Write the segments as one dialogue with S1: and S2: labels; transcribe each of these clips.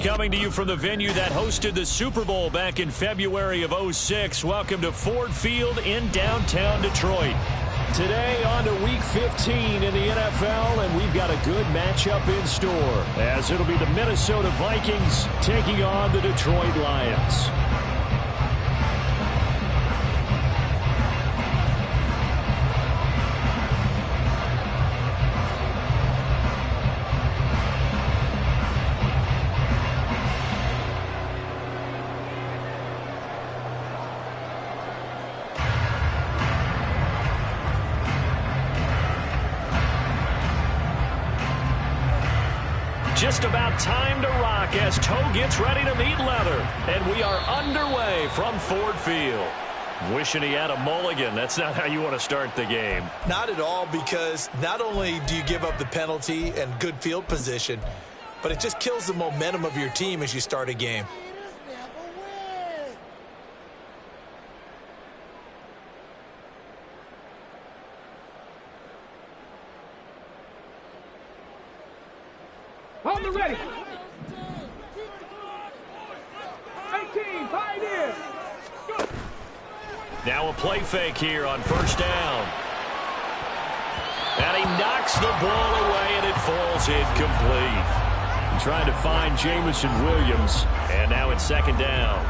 S1: coming to you from the venue that hosted the Super Bowl back in February of '06. Welcome to Ford Field in downtown Detroit. Today on to Week 15 in the NFL, and we've got a good matchup in store, as it'll be the Minnesota Vikings taking on the Detroit Lions. Just about time to rock as toe gets ready to meet leather. And we are underway from Ford Field. Wishing he had a mulligan. That's not how you want to start the game.
S2: Not at all, because not only do you give up the penalty and good field position, but it just kills the momentum of your team as you start a game.
S3: On the ready. 18, pioneer.
S1: Now a play fake here on first down. And he knocks the ball away, and it falls incomplete. Trying to find Jameson Williams, and now it's second down.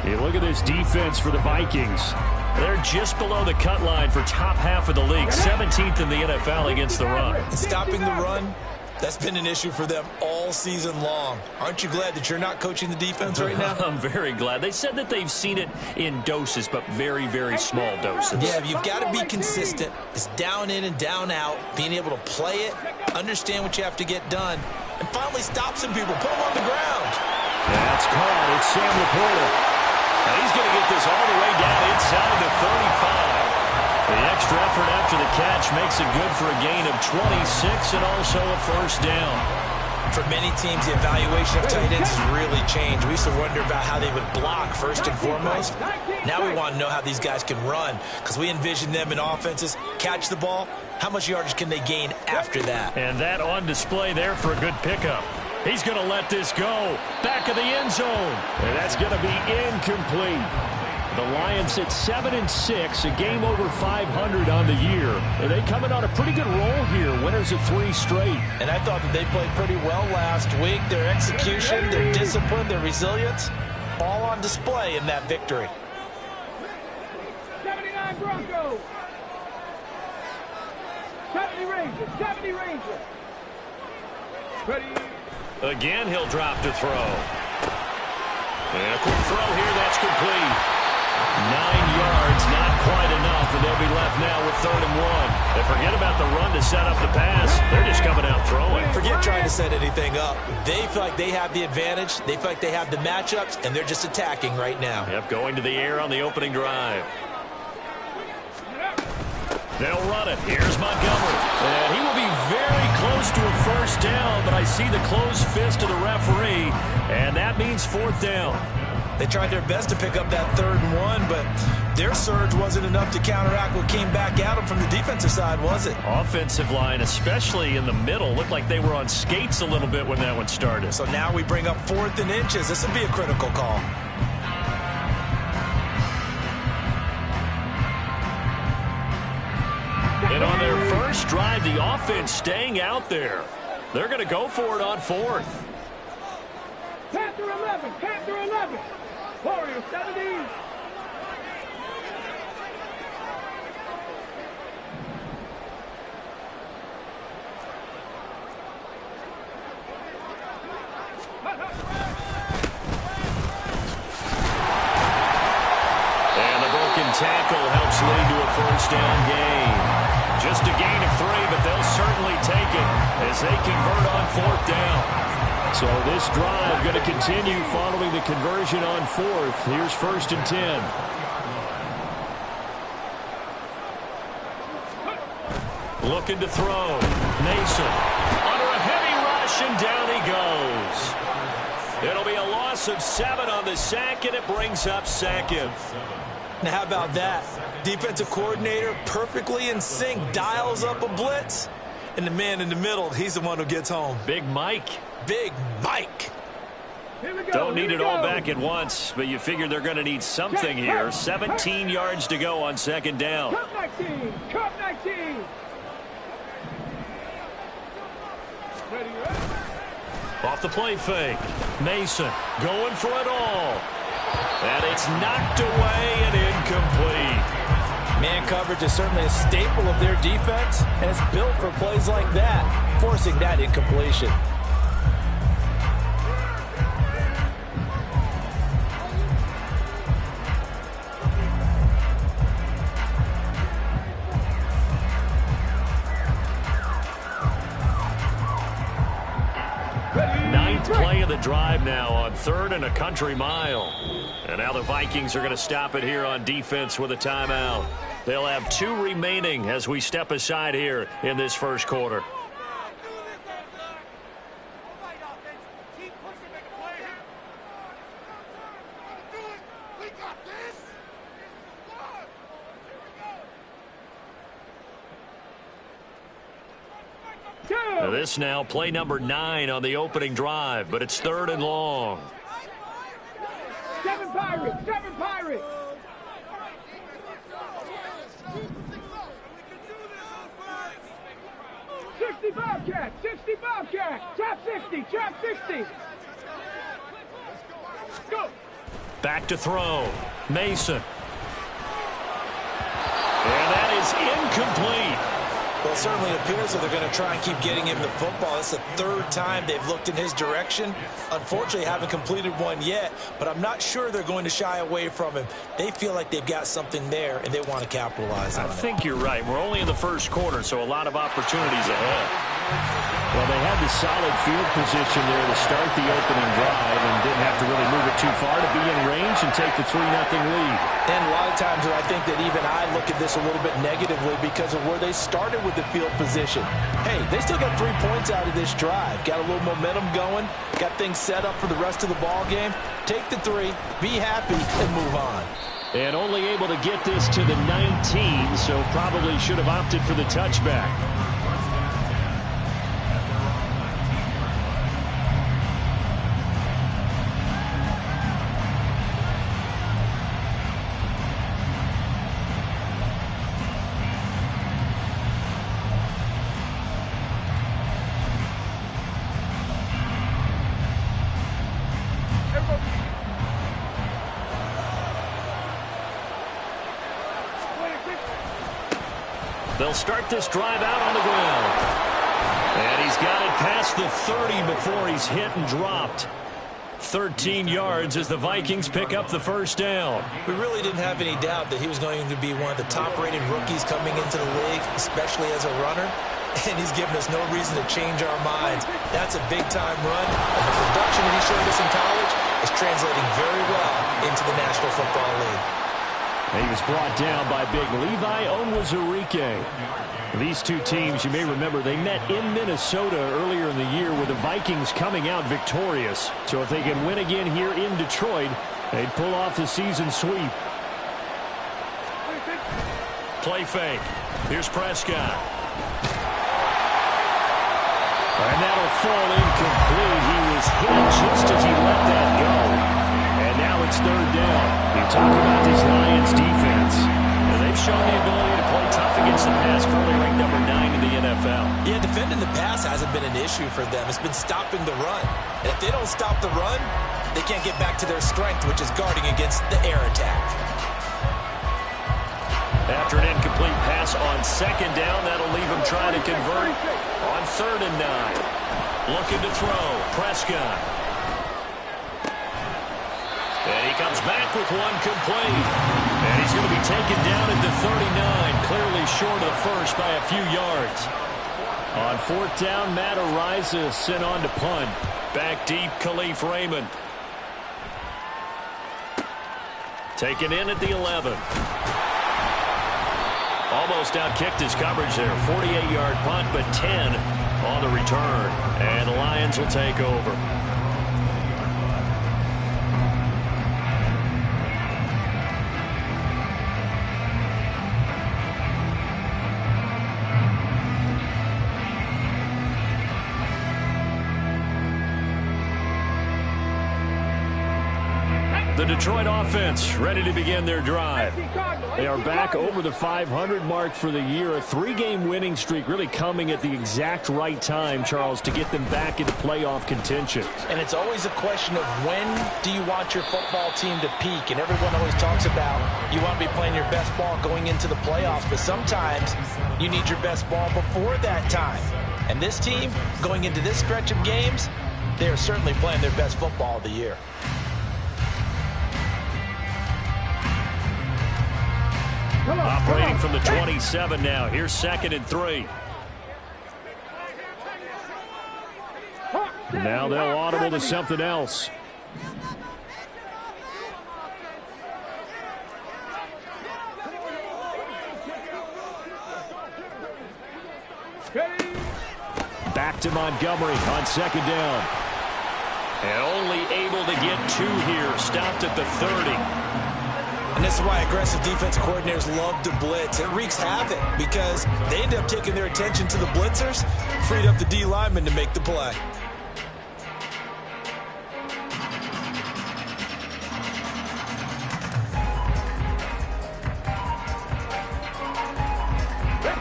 S1: Hey, look at this defense for the Vikings. They're just below the cut line for top half of the league, 17th in the NFL against the run.
S2: And stopping the run, that's been an issue for them all season long. Aren't you glad that you're not coaching the defense right now?
S1: I'm very glad. They said that they've seen it in doses, but very, very small doses.
S2: Yeah, you've got to be consistent. It's down in and down out, being able to play it, understand what you have to get done, and finally stop some people, put them on the ground.
S1: That's caught. It's Sam Laporta. And he's going to get this all the way down inside the 35. The extra effort after the catch makes it good for a gain of 26 and also a first down.
S2: For many teams, the evaluation of tight ends has really changed. We used to wonder about how they would block first and foremost. Now we want to know how these guys can run, because we envision them in offenses catch the ball. How much yardage can they gain after that?
S1: And that on display there for a good pickup. He's going to let this go. Back of the end zone. And that's going to be incomplete. The Lions at 7-6, a game over 500 on the year. And they coming on a pretty good roll here, winners of 3 straight.
S2: And I thought that they played pretty well last week. Their execution, their discipline, their resilience, all on display in that victory.
S3: 79 Broncos. 70 Rangers. 70 Rangers. Ready.
S1: Again, he'll drop to throw. And a quick throw here, that's complete. 9 yards, not quite enough, and they'll be left now with 3rd and 1. They forget about the run to set up the pass. They're just coming out throwing.
S2: Forget trying to set anything up. They feel like they have the advantage. They feel like they have the matchups, and they're just attacking right now.
S1: Yep, going to the air on the opening drive. They'll run it. Here's Montgomery. And he will be very close to a first down, but I see the closed fist of the referee, and that means 4th down.
S2: They tried their best to pick up that 3rd and 1, but their surge wasn't enough to counteract what came back at them from the defensive side, was it?
S1: Offensive line, especially in the middle, looked like they were on skates a little bit when that one started.
S2: So now we bring up 4th and inches. This would be a critical call.
S1: And on their first drive, the offense staying out there. They're going to go for it on 4th.
S3: Panther 11. Panther 11. Warriors 70.
S1: And the broken tackle helps lead to a first down gain. Just a gain of 3, but they'll certainly take it as they convert on 4th down. So this drive going to continue following the conversion on 4th. Here's 1st and 10. Looking to throw. Mason under a heavy rush, and down he goes. It'll be a loss of 7 on the sack, and it brings up 2nd.
S2: Now, how about that? Defensive coordinator perfectly in sync, dials up a blitz. And the man in the middle, he's the one who gets home.
S1: Big Mike.
S2: Big Mike.
S3: Here we go.
S1: Don't need
S3: Here
S1: it
S3: we
S1: all
S3: go.
S1: back at once, but you figure they're going to need something here. 17 yards to go on second down.
S3: Cup 19. Cup 19. Ready, ready.
S1: Off the play fake. Mason going for it all. And it's knocked away and incomplete.
S2: Man coverage is certainly a staple of their defense, and it's built for plays like that, forcing that incompletion.
S1: Ninth play of the drive now on 3rd and a country mile. And now the Vikings are going to stop it here on defense with a timeout. They'll have 2 remaining as we step aside here in this first quarter. This now play number 9 on the opening drive, but it's 3rd and long.
S3: 7 Pirates. 7 Pirates. 60 Bobcat. 60 Bobcat. Trap 60. Trap 60. Go.
S1: Back to throw. Mason. And that is incomplete.
S2: Well, it certainly appears that they're going to try and keep getting him the football. It's the 3rd time they've looked in his direction. Unfortunately, haven't completed one yet, but I'm not sure they're going to shy away from him. They feel like they've got something there, and they want to capitalize on it.
S1: I think you're right. We're only in the first quarter, so a lot of opportunities ahead. Well, they had the solid field position there to start the opening drive and didn't have to really move it too far to be in range and take the 3-0 lead.
S2: And a lot of times I think that even I look at this a little bit negatively because of where they started with the field position. Hey, they still got 3 points out of this drive. Got a little momentum going. Got things set up for the rest of the ball game. Take the 3, be happy, and move on.
S1: And only able to get this to the 19, so probably should have opted for the touchback. They'll start this drive out on the ground. And he's got it past the 30 before he's hit and dropped. 13 yards as the Vikings pick up the first down.
S2: We really didn't have any doubt that he was going to be one of the top-rated rookies coming into the league, especially as a runner. And he's given us no reason to change our minds. That's a big-time run, and the production that he showed us in college is translating very well into the National Football League.
S1: He was brought down by big Levi Onwuzurike. These two teams, you may remember, they met in Minnesota earlier in the year with the Vikings coming out victorious. So if they can win again here in Detroit, they'd pull off the season sweep. Play fake. Here's Prescott. And that'll fall incomplete. He was hit just as he let that go. And now it's 3rd down. You talk about this Lions defense. And they've shown the ability to play tough against the pass, currently ranked number 9 in the NFL.
S2: Yeah, defending the pass hasn't been an issue for them. It's been stopping the run. And if they don't stop the run, they can't get back to their strength, which is guarding against the air attack.
S1: After an incomplete pass on 2nd down, that'll leave him trying to convert on 3rd and 9. Looking to throw. Prescott. And he comes back with one complete. And he's going to be taken down at the 39, clearly short of the first by a few yards. On 4th down, Matt Araiza sent on to punt. Back deep, Khalif Raymond. Taken in at the 11. Almost outkicked his coverage there. 48-yard punt, but 10 on the return. And the Lions will take over. The Detroit offense ready to begin their drive. They are back over the 500 mark for the year. A 3-game winning streak really coming at the exact right time, Charles, to get them back into playoff contention.
S2: And it's always a question of when do you want your football team to peak? And everyone always talks about you want to be playing your best ball going into the playoffs, but sometimes you need your best ball before that time. And this team, going into this stretch of games, they are certainly playing their best football of the year.
S1: Operating from the 27 now. Here's 2nd and 3. Now they'll audible to something else. Back to Montgomery on 2nd down. And only able to get 2 here. Stopped at the 30.
S2: And this is why aggressive defensive coordinators love to blitz. It wreaks havoc because they end up taking their attention to the blitzers, freed up the D lineman to make the play.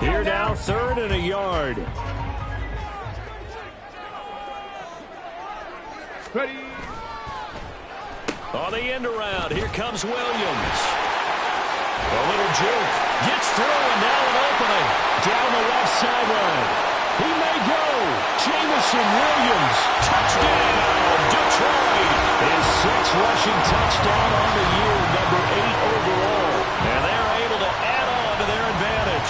S1: Here now, 3rd and a yard.
S3: Ready.
S1: On the end around, here comes Williams. A little juke. Gets through, and now an opening. Down the left sideline. He may go. Jameson Williams. Touchdown, Detroit. His 6th rushing touchdown on the year, number 8 overall. And they're able to add on to their advantage.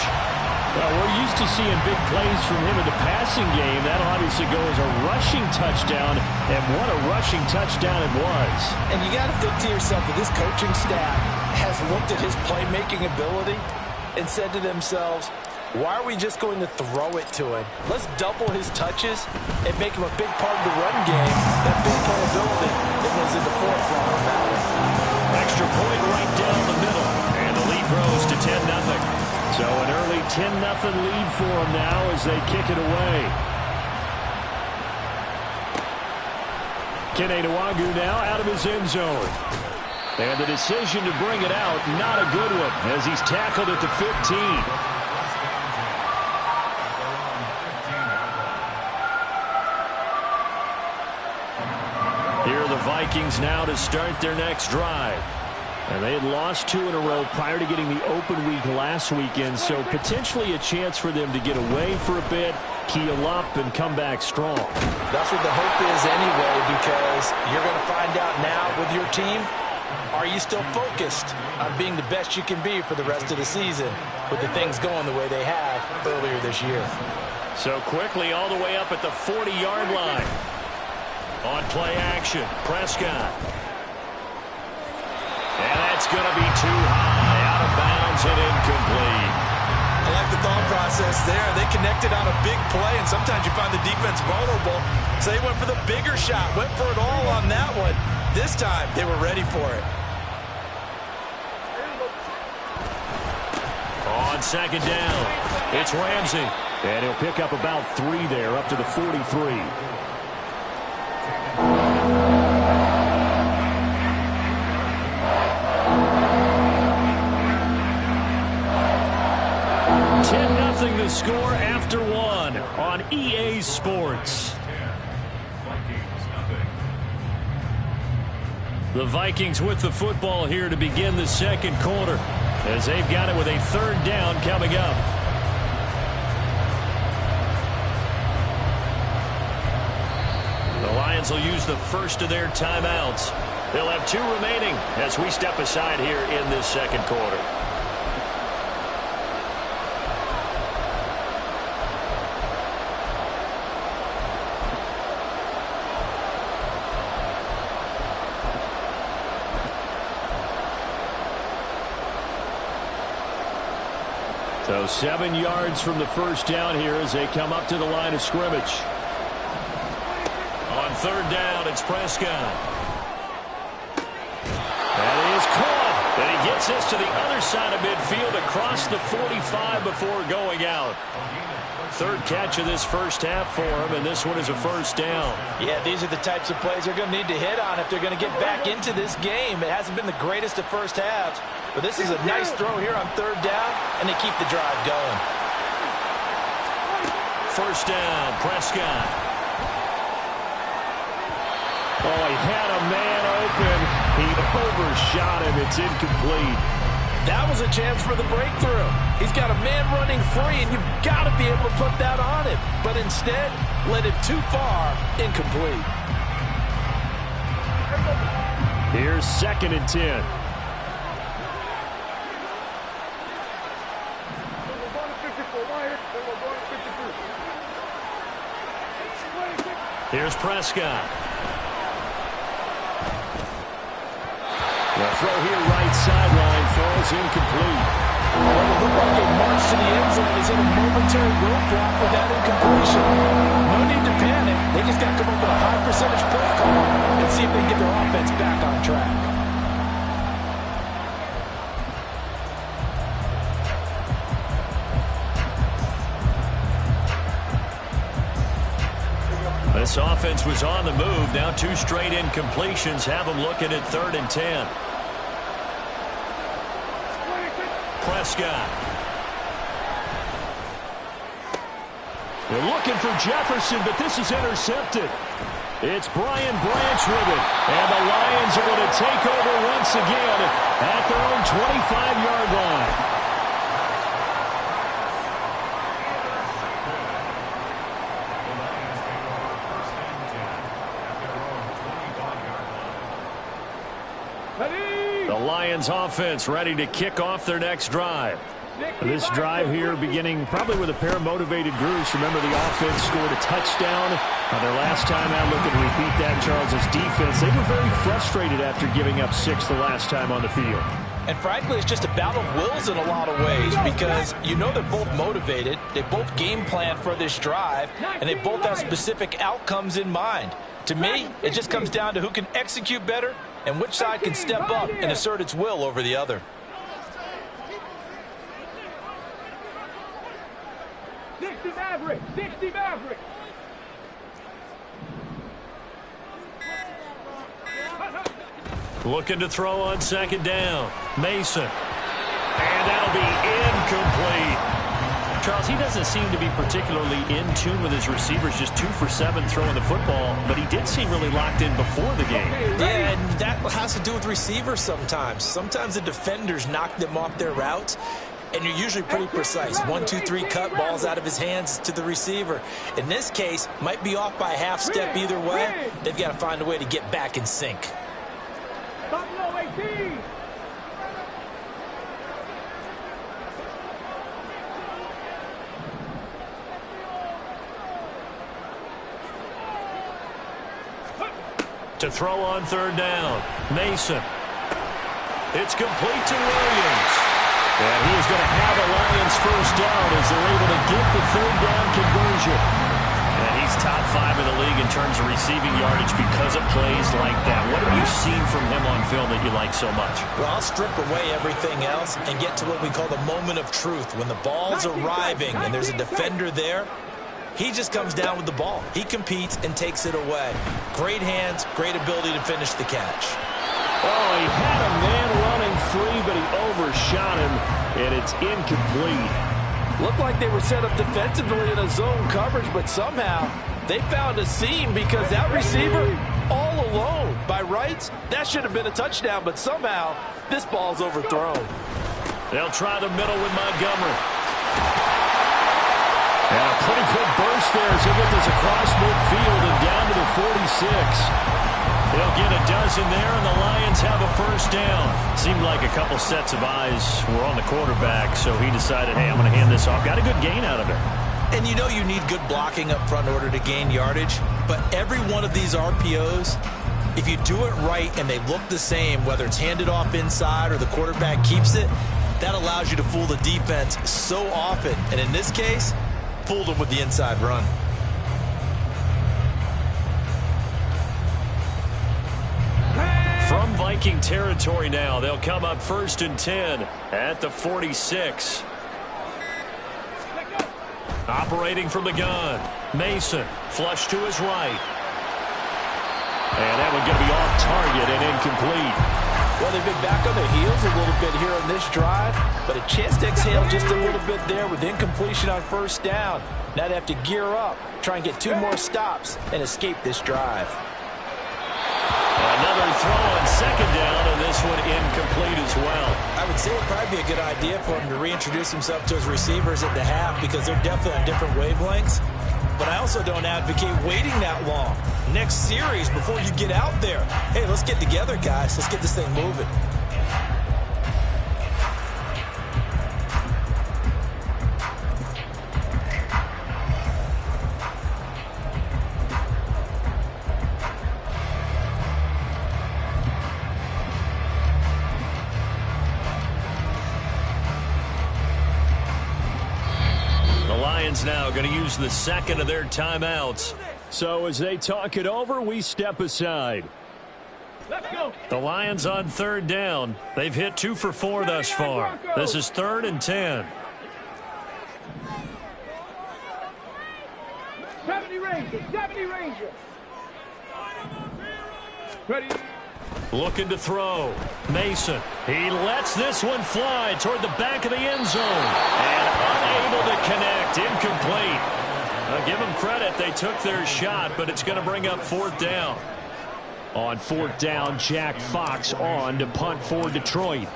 S1: Well, we're used to seeing big plays from him in the passing game. That'll obviously go as a rushing touchdown, and what a rushing touchdown it was.
S2: And you got to think to yourself that this coaching staff has looked at his playmaking ability and said to themselves, why are we just going to throw it to him? Let's double his touches and make him a big part of the run game. That big playability that was in the forefront of that one.
S1: Extra point right down the middle, and the lead grows to 10-0. So an early 10-0 lead for them now as they kick it away. Kene Nwangwu now out of his end zone. And the decision to bring it out, not a good one, as he's tackled at the 15. Here are the Vikings now to start their next drive. And they had lost 2 in a row prior to getting the open week last weekend, so potentially a chance for them to get away for a bit, keel up, and come back strong.
S2: That's what the hope is anyway, because you're going to find out now with your team, are you still focused on being the best you can be for the rest of the season with the things going the way they have earlier this year?
S1: So quickly all the way up at the 40-yard line. On play action, Prescott. And that's going to be too high, out of bounds and incomplete.
S2: I like the thought process there. They connected on a big play, and sometimes you find the defense vulnerable. So they went for the bigger shot, went for it all on that one. This time, they were ready for it.
S1: On 2nd down, it's Ramsey. And he'll pick up about 3 there, up to the 43. The score after 1 on EA Sports. The Vikings with the football here to begin the 2nd quarter as they've got it with a 3rd down coming up. The Lions will use the first of their timeouts. They'll have 2 remaining as we step aside here in this 2nd quarter. So 7 yards from the first down here as they come up to the line of scrimmage. On 3rd down, it's Prescott. That is caught And he gets this to the other side of midfield across the 45 before going out. Third catch of this first half for him, and this one is a first down.
S2: Yeah, these are the types of plays they're going to need to hit on if they're going to get back into this game. It hasn't been the greatest of first halves, but this is a nice throw here on third down, and they keep the drive going.
S1: First down, Prescott. Oh, he had a man open. He overshot him. It's incomplete.
S2: That was a chance for the breakthrough. He's got a man running free, and you've got to be able to put that on him. But instead, led it too far, incomplete.
S1: Here's 2nd and 10. Here's Prescott. The throw here right sideline falls incomplete.
S2: Well, it looked like a march to the end zone. He's in a momentary roadblock with that incompletion. No need to panic. They just got to come up with a high percentage play call and see if they can get their offense back on track.
S1: This offense was on the move. Now 2 straight incompletions have them looking at 3rd and 10. Prescott. They're looking for Jefferson, but this is intercepted. It's Brian Branch with it. And the Lions are going to take over once again at their own 25-yard line. The Lions offense ready to kick off their next drive. This drive here beginning probably with a pair of motivated groups. Remember, the offense scored a touchdown their last time out. Looking to repeat that. Charles's defense, they were very frustrated after giving up 6 the last time on the field.
S2: And frankly, it's just a battle of wills in a lot of ways because you know they're both motivated. They both game plan for this drive, and they both have specific outcomes in mind. To me, it just comes down to who can execute better and which side can step up and assert its will over the other.
S3: 60 Maverick! 60 Maverick!
S1: Looking to throw on 2nd down. Mason. And that'll be incomplete. Charles, he doesn't seem to be particularly in tune with his receivers, just 2 for 7 throwing the football, but he did seem really locked in before the game.
S2: Yeah, and that has to do with receivers sometimes. Sometimes the defenders knock them off their routes, and you're usually pretty precise. 1, 2, 3 cut, balls out of his hands to the receiver. In this case, might be off by a half step either way. They've got to find a way to get back in sync.
S3: Buffalo 18!
S1: To throw on 3rd down. Mason. It's complete to Williams. And he is going to have a Lions first down as they're able to get the 3rd down conversion. And he's top 5 in the league in terms of receiving yardage because of plays like that. What have you seen from him on film that you like so much?
S2: Well, I'll strip away everything else and get to what we call the moment of truth. When the ball's arriving and there's a defender there, he just comes down with the ball. He competes and takes it away. Great hands, great ability to finish the catch.
S1: Oh, he had a man running free, but he overshot him, and it's incomplete.
S2: Looked like they were set up defensively in a zone coverage, but somehow they found a seam because that receiver all alone. By rights, that should have been a touchdown, but somehow this ball's overthrown.
S1: They'll try the middle with Montgomery. And a pretty quick burst there as he gets this across midfield and down to the 46. They'll get a dozen there, and the Lions have a first down. Seemed like a couple sets of eyes were on the quarterback, so he decided, hey, I'm going to hand this off. Got a good gain out of it.
S2: And you know you need good blocking up front in order to gain yardage, but every one of these RPOs, if you do it right and they look the same, whether it's handed off inside or the quarterback keeps it, that allows you to fool the defense so often. And in this case, fooled them with the inside run.
S1: From Viking territory now. They'll come up 1st and 10 at the 46. Operating from the gun. Mason, flush to his right. And that one going to be off target and incomplete.
S2: Well, they've been back on their heels a little bit here on this drive, but a chance to exhale just a little bit there with incompletion on 1st down. Now they have to gear up, try and get 2 more stops, and escape this drive.
S1: Another throw on 2nd down, and this one incomplete as well.
S2: I would say it would probably be a good idea for him to reintroduce himself to his receivers at the half because they're definitely on different wavelengths. But I also don't advocate waiting that long. Next series, before you get out there, hey, let's get together, guys. Let's get this thing moving.
S1: Now going to use the 2nd of their timeouts. So as they talk it over, we step aside.
S3: Let's go.
S1: The Lions on 3rd down. They've hit 2 for 4 thus far. This is 3rd and 10.
S3: 70 Ranger, 70 Ranger. Ready.
S1: Looking to throw. Mason. He lets this one fly toward the back of the end zone. And unable to connect. Incomplete. I'll give them credit. They took their shot, but it's going to bring up 4th down. On 4th down, Jack Fox on to punt for Detroit.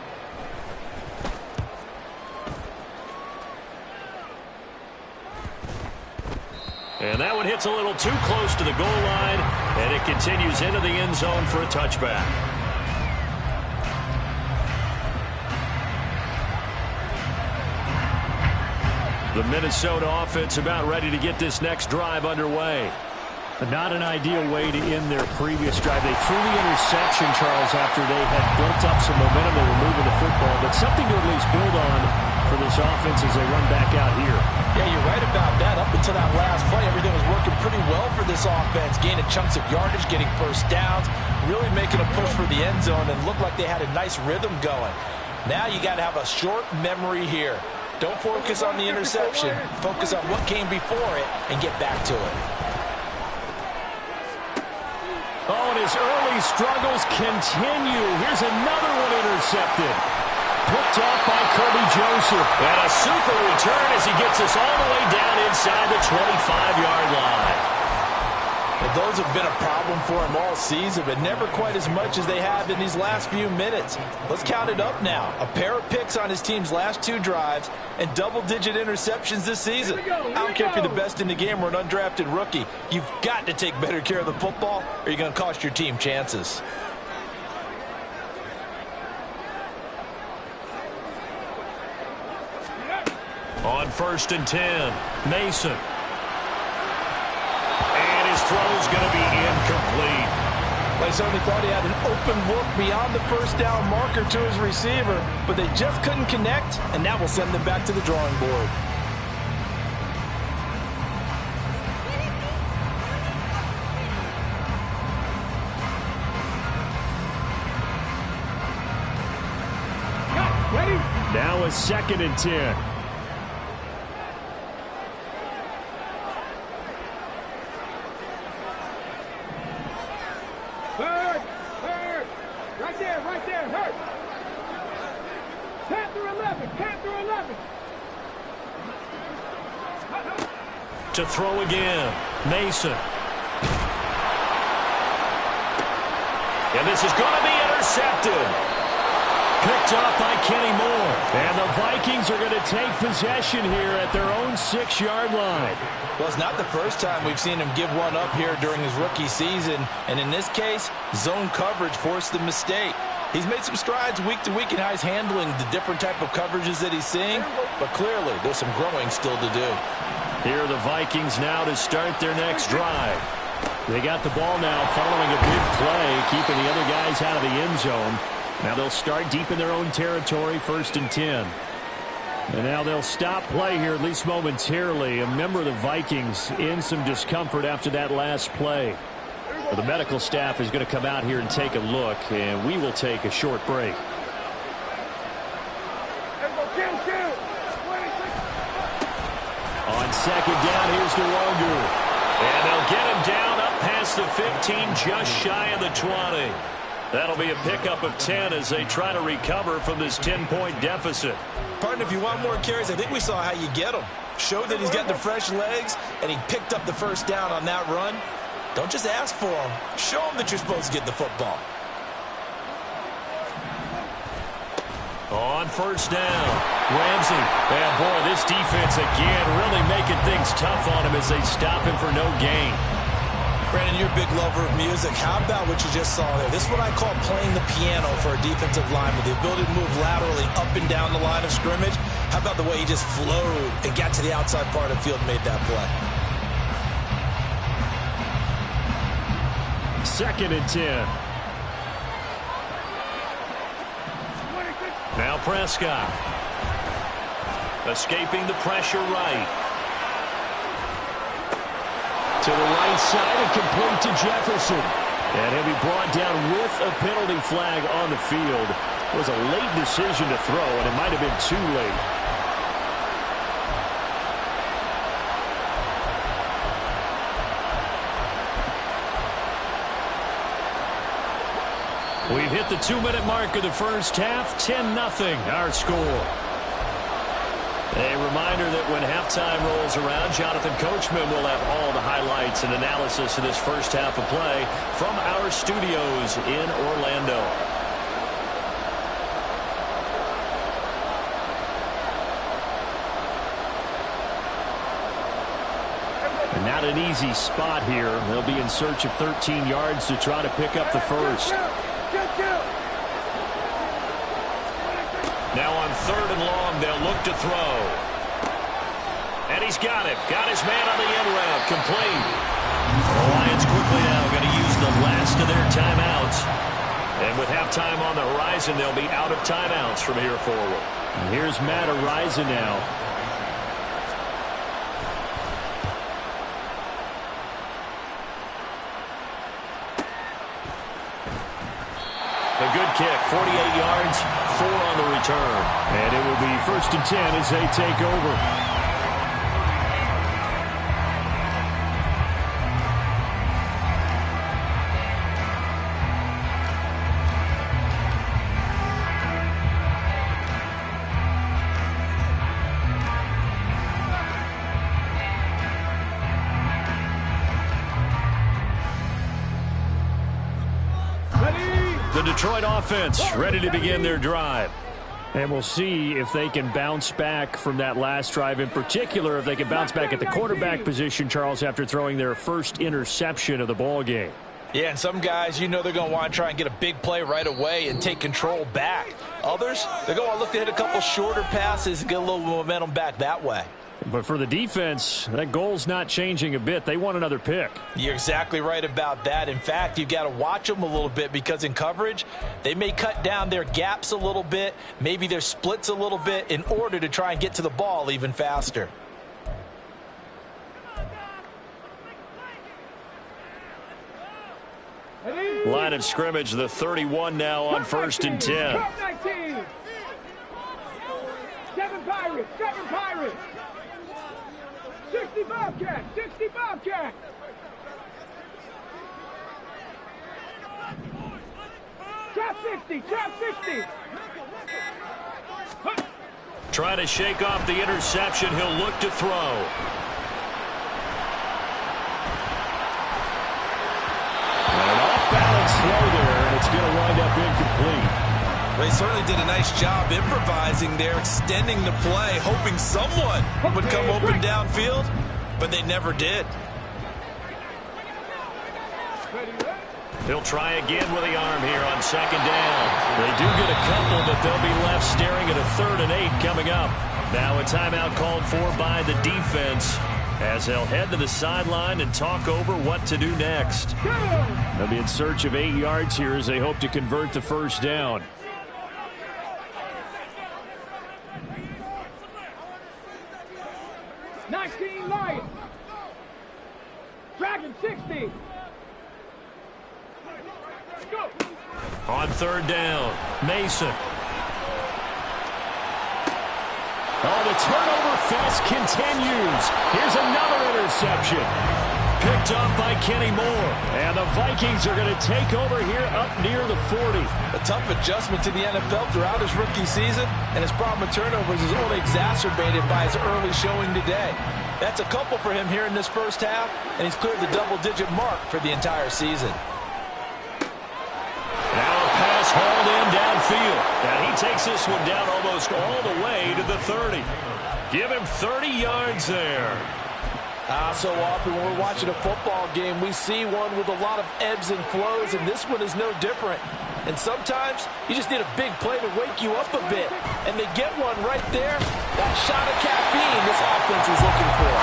S1: And that one hits a little too close to the goal line, and it continues into the end zone for a touchback. The Minnesota offense about ready to get this next drive underway. Not an ideal way to end their previous drive. They threw the interception, Charles, after they had built up some momentum. They were moving the football, but something to at least build on for this offense as they run back out here.
S2: Yeah, you're right about that. Up until that last play, everything was working pretty well for this offense, gaining chunks of yardage, getting 1st downs, really making a push for the end zone, and looked like they had a nice rhythm going. Now you got to have a short memory here. Don't focus on the interception. Focus on what came before it and get back to it.
S1: Oh, and his early struggles continue. Here's another one intercepted. Picked off by Kirby Joseph. And a super return as he gets us all the way down inside the 25-yard line.
S2: Well, those have been a problem for him all season, but never quite as much as they have in these last few minutes. Let's count it up now. A pair of picks on his team's last 2 drives and double-digit interceptions this season. I don't care if you're the best in the game or an undrafted rookie. You've got to take better care of the football or you're going to cost your team chances.
S1: On 1st and 10, Mason. And his throw's going to be incomplete.
S2: They certainly thought he had an open look beyond the 1st down marker to his receiver, but they just couldn't connect, and that will send them back to the drawing board.
S3: Ready.
S1: Now a 2nd and 10.
S3: Hurt. Right there, hurt. Panther 11.
S1: To throw again, Mason. And this is going to be intercepted. Picked off by Kenny Moore. And the Vikings are going to take possession here at their own 6-yard line.
S2: Well, it's not the first time we've seen him give one up here during his rookie season. And in this case, zone coverage forced the mistake. He's made some strides week to week in how he's handling the different type of coverages that he's seeing. But clearly, there's some growing still to do.
S1: Here are the Vikings now to start their next drive. They got the ball now following a big play, keeping the other guys out of the end zone. Now they'll start deep in their own territory, 1st and 10. And now they'll stop play here, at least momentarily. A member of the Vikings in some discomfort after that last play. Well, the medical staff is going to come out here and take a look, and we will take a short break. On second down, here's Nwogu. And they'll get him down up past the 15, just shy of the 20. That'll be a pickup of 10 as they try to recover from this 10-point deficit.
S2: Partner, if you want more carries, I think we saw how you get him. Showed that he's got the fresh legs, and he picked up the first down on that run. Don't just ask for him. Show him that you're supposed to get the football.
S1: On first down, Ramsey. And boy, this defense again really making things tough on him as they stop him for no gain.
S2: Brandon, you're a big lover of music. How about what you just saw there? This is what I call playing the piano for a defensive lineman. The ability to move laterally up and down the line of scrimmage. How about the way he just flowed and got to the outside part of the field and made that play?
S1: Second and 10. Now Prescott. Escaping the pressure right. To the right side and complete to Jefferson. And he'll be brought down with a penalty flag on the field. It was a late decision to throw, and it might have been too late. We've hit the 2-minute mark of the first half. 10-0 our score. A reminder that when halftime rolls around, Jonathan Coachman will have all the highlights and analysis of this first half of play from our studios in Orlando. And not an easy spot here. They'll be in search of 13 yards to try to pick up the first. Now on third and long, they'll look to throw. And he's got it. Got his man on the end route. Complete. The Lions quickly now going to use the last of their timeouts. And with halftime on the horizon, they'll be out of timeouts from here forward. And here's Matt Araiza now. A good kick, 48 yards, 4 on the return. And it will be first and 10 as they take over. The Detroit offense ready to begin their drive. And we'll see if they can bounce back from that last drive. In particular, if they can bounce back at the quarterback position, Charles, after throwing their first interception of the ball game.
S2: Yeah, and some guys, you know they're going to want to try and get a big play right away and take control back. Others, they're going to look to hit a couple shorter passes and get a little momentum back that way.
S1: But for the defense, that goal's not changing a bit. They want another pick.
S2: You're exactly right about that. In fact, you've got to watch them a little bit because in coverage, they may cut down their gaps a little bit, maybe their splits a little bit in order to try and get to the ball even faster.
S1: Line of scrimmage, the 31 now on first and 10.
S3: 7 Pirates, 7 Pirates. 60 Bobcats, 60 Bobcats. Trap 60, trap 60.
S1: Trying to shake off the interception. He'll look to throw. An off-balance throw there, and it's going to wind up incomplete.
S2: They certainly did a nice job improvising there, extending the play, hoping someone would come open downfield, but they never did.
S1: He'll try again with the arm here on second down. They do get a couple, but they'll be left staring at a 3rd and 8 coming up. Now a timeout called for by the defense as they'll head to the sideline and talk over what to do next. They'll be in search of 8 yards here as they hope to convert the first down.
S3: Lions. Dragon 60.
S1: On third down, Mason. Oh, the turnover fest continues. Here's another interception. Picked up by Kenny Moore. And the Vikings are going to take over here up near the 40.
S2: A tough adjustment to the NFL throughout his rookie season, and his problem with turnovers is only exacerbated by his early showing today. That's a couple for him here in this first half, and he's cleared the double-digit mark for the entire season.
S1: Now a pass hauled in downfield. And he takes this one down almost all the way to the 30. Give him 30 yards there.
S2: So often when we're watching a football game, we see one with a lot of ebbs and flows, and this one is no different. And sometimes you just need a big play to wake you up a bit. And they get one right there. That shot of caffeine this offense is looking for.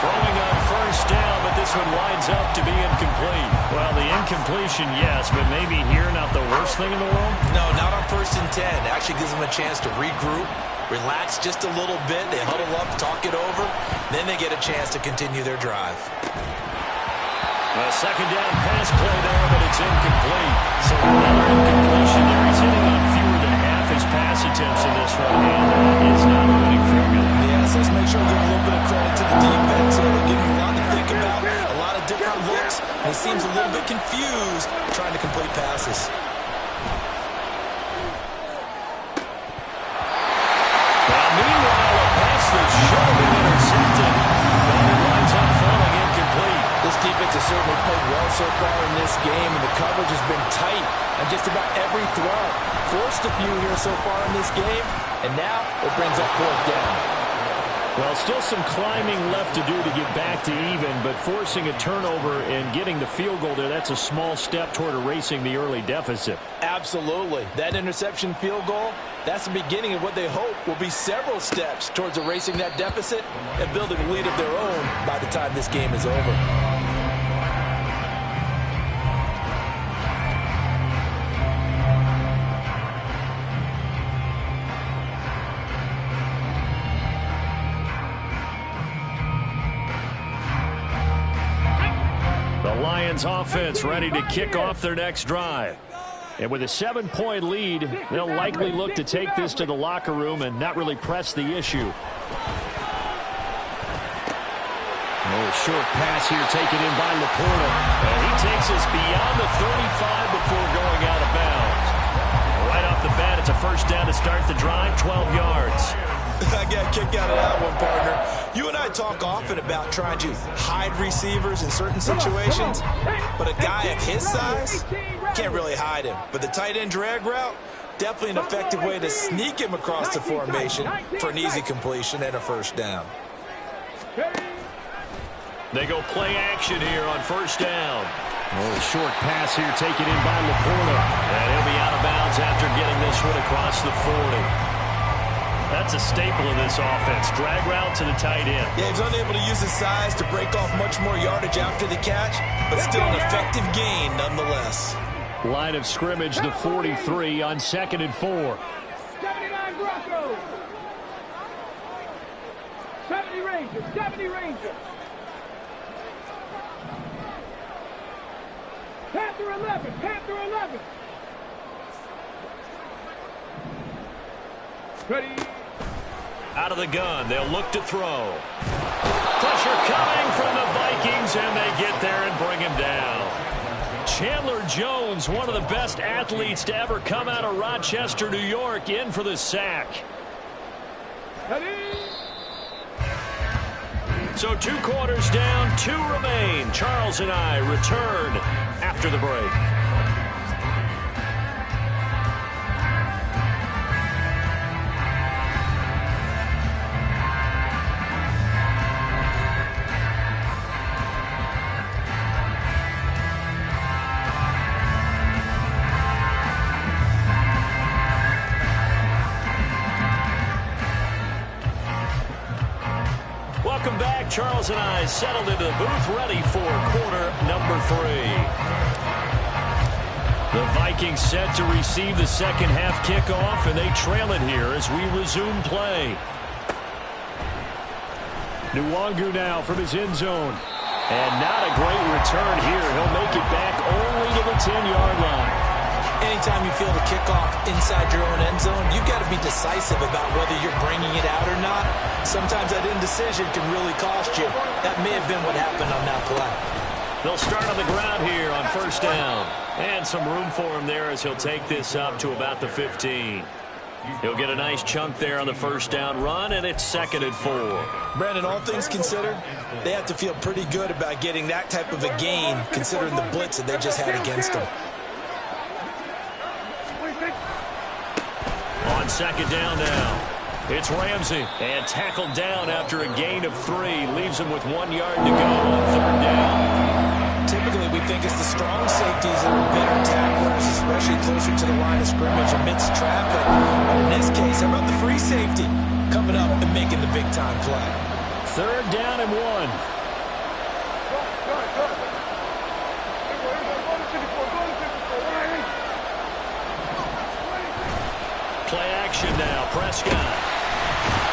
S1: Throwing on first down, but this one winds up to be incomplete. Well, the incompletion, yes, but maybe here not the worst thing in the world?
S2: No, not on 1st and 10. It actually gives them a chance to regroup, relax just a little bit. They huddle up, talk it over. Then they get a chance to continue their drive.
S1: A second down pass play there, but it's incomplete. So another incompletion there. He's hitting on fewer than half his pass attempts in this one, and that is not a winning formula.
S2: Yes, let's make sure we give a little bit of credit to the defense. They're giving him a lot to think about, a lot of different looks, and he seems a little bit confused trying to complete passes.
S1: Well, meanwhile, a pass that should have been intercepted, but it winds up falling incomplete.
S2: This defense has certainly played well so far in this game, and the coverage has been tight on just about every throw. Forced a few here so far in this game, and now it brings up 4th down.
S1: Well, still some climbing left to do to get back to even, but forcing a turnover and getting the field goal there, that's a small step toward erasing the early deficit.
S2: Absolutely. That interception field goal, that's the beginning of what they hope will be several steps towards erasing that deficit and building a lead of their own by the time this game is over.
S1: Offense ready to kick off their next drive. And with a 7-point lead, they'll likely look to take this to the locker room and not really press the issue. Oh, short pass here taken in by Laporta. And he takes us beyond the 35 before going out of bounds. Right off the bat, it's a first down to start the drive, 12 yards.
S2: I got a kick out of that one, partner. You and I talk often about trying to hide receivers in certain situations, but a guy of his size can't really hide him. But the tight end drag route, definitely an effective way to sneak him across the formation for an easy completion and a first down.
S1: They go play action here on first down. Oh, short pass here taken in by Laporta. And he'll be out of bounds after getting this one across the 40. That's a staple of this offense. Drag route to the tight end.
S2: Yeah, he's unable to use his size to break off much more yardage after the catch, but still an effective gain nonetheless.
S1: Line of scrimmage, the 43 on 2nd and 4.
S3: 79 Broncos. 70 Rangers. 70 Rangers. Panther 11. Panther 11. Ready.
S1: Out of the gun, they'll look to throw. Pressure coming from the Vikings, and they get there and bring him down. Chandler Jones, one of the best athletes to ever come out of Rochester, New York, in for the sack.
S3: Ready.
S1: So 2 quarters down, 2 remain. Charles and I return after the break. Welcome back. Charles and I settled into the booth, ready for quarter number 3. The Vikings set to receive the second half kickoff, and they trail it here as we resume play. Nwangu now from his end zone. And not a great return here. He'll make it back only to the 10-yard line.
S2: Anytime you feel the kickoff inside your own end zone, you've got to be decisive about whether you're bringing it out or not. Sometimes that indecision can really cost you. That may have been what happened on that play.
S1: They'll start on the ground here on first down. And some room for him there as he'll take this up to about the 15. He'll get a nice chunk there on the first down run, and it's 2nd and 4.
S2: Brandon, all things considered, they have to feel pretty good about getting that type of a gain, considering the blitz that they just had against them.
S1: On 2nd down now, it's Ramsey. And tackled down after a gain of 3. Leaves him with 1 yard to go on 3rd down.
S2: Typically, we think it's the strong safeties that are better tacklers, especially closer to the line of scrimmage amidst traffic. But in this case, how about the free safety coming up and making the big-time play?
S1: 3rd down and 1. Play action now. Prescott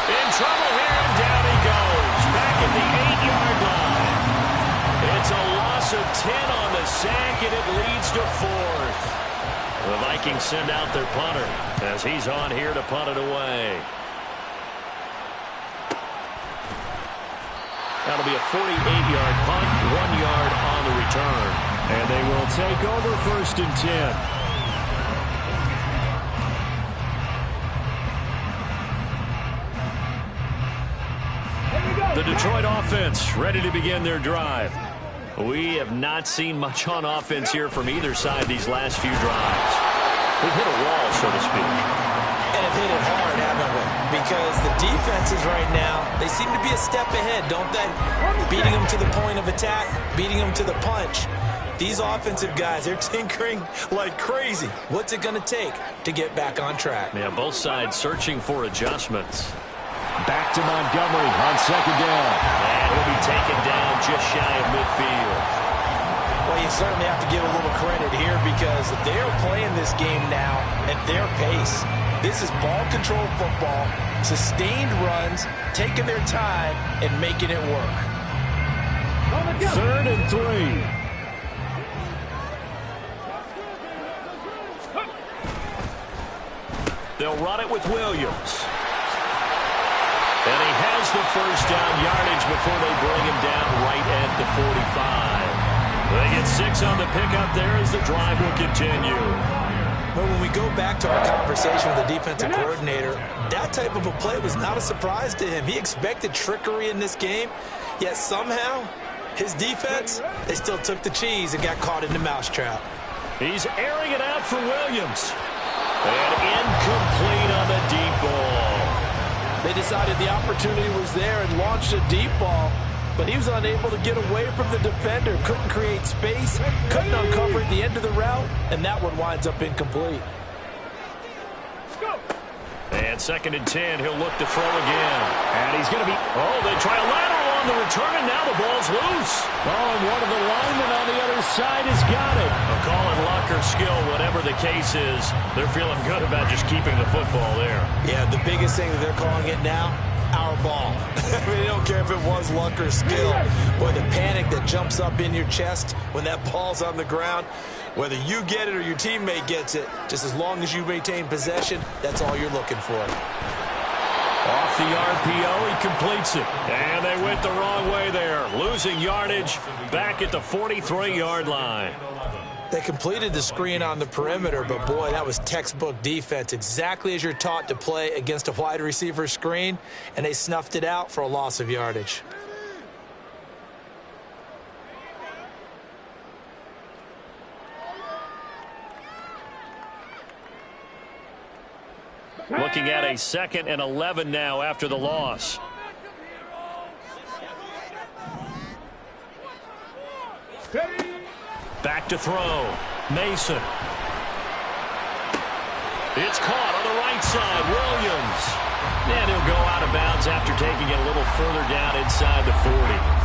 S1: in trouble here, and down he goes. Back at the 8-yard line. It's a loss of 10 on the sack, and it leads to 4th. The Vikings send out their punter as he's on here to punt it away. That'll be a 48-yard punt, 1 yard on the return. And they will take over 1st and 10. The Detroit offense ready to begin their drive. We have not seen much on offense here from either side these last few drives. We've hit a wall, so to speak.
S2: And have hit it hard, haven't we? Because the defenses right now, they seem to be a step ahead, don't they? Beating them to the point of attack, beating them to the punch. These offensive guys, they're tinkering like crazy. What's it going to take to get back on track?
S1: Yeah, both sides searching for adjustments. Back to Montgomery on 2nd down. And will be taken down just shy of midfield.
S2: Well, you certainly have to give a little credit here because they're playing this game now at their pace. This is ball control football, sustained runs, taking their time and making it work.
S1: 3rd and 3. They'll run it with Williams. And he has the first down yardage before they bring him down right at the 45. They get 6 on the pickup there as the drive will continue.
S2: But when we go back to our conversation with the defensive coordinator, that type of a play was not a surprise to him. He expected trickery in this game, yet somehow his defense, they still took the cheese and got caught in the mousetrap.
S1: He's airing it out for Williams. And incomplete on the deep ball.
S4: They decided the opportunity was there and launched a deep ball, but he was unable to get away from the defender, couldn't create space, couldn't uncover at the end of the route, and that one winds up incomplete.
S1: And 2nd and 10, he'll look to throw again. And he's going to be, oh, they try a lateral on the return, and now the ball's loose. Oh, and one of the linemen on the other side has got it. A call on luck or skill, whatever the case is, they're feeling good about just keeping the football there.
S2: Yeah, the biggest thing that they're calling it now, our ball. I mean, they don't care if it was luck or skill. Boy, the panic that jumps up in your chest when that ball's on the ground, whether you get it or your teammate gets it, just as long as you maintain possession, that's all you're looking for.
S1: Off the RPO, he completes it. And they went the wrong way there, losing yardage back at the 43-yard line.
S2: They completed the screen on the perimeter, but boy, that was textbook defense, exactly as you're taught to play against a wide receiver screen, and they snuffed it out for a loss of yardage.
S1: Looking at a 2nd and 11 now after the loss. Back to throw. Mason. It's caught on the right side. Williams. And he'll go out of bounds after taking it a little further down inside the 40.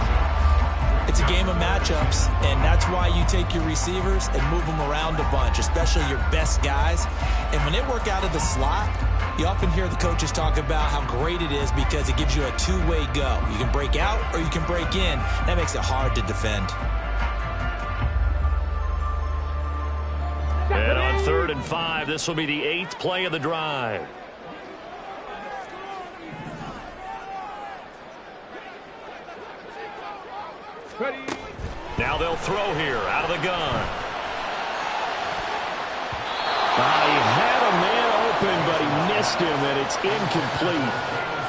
S2: It's a game of matchups, and that's why you take your receivers and move them around a bunch, especially your best guys. And when they work out of the slot, you often hear the coaches talk about how great it is because it gives you a two-way go. You can break out or you can break in. That makes it hard to defend.
S1: And on 3rd and 5. This will be the 8th play of the drive.
S3: Ready.
S1: Now they'll throw here out of the gun. He had a man open, but he missed him, and it's incomplete.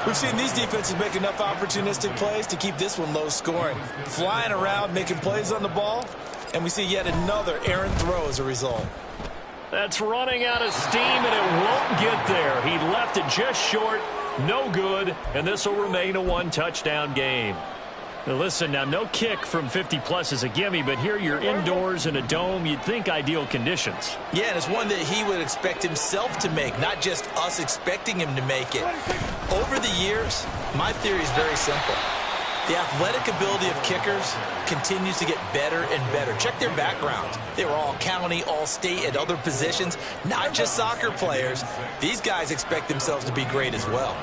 S2: We've seen these defenses make enough opportunistic plays to keep this one low scoring. Flying around, making plays on the ball, and we see yet another errant throw as a result.
S1: That's running out of steam, and it won't get there. He left it just short, no good, and this will remain a one-touchdown game. Now listen, now no kick from 50-plus is a gimme, but here you're indoors in a dome. You'd think ideal conditions.
S2: Yeah, and it's one that he would expect himself to make, not just us expecting him to make it. Over the years, my theory is very simple. The athletic ability of kickers continues to get better and better. Check their backgrounds. They were all county, all state, at other positions, not just soccer players. These guys expect themselves to be great as well.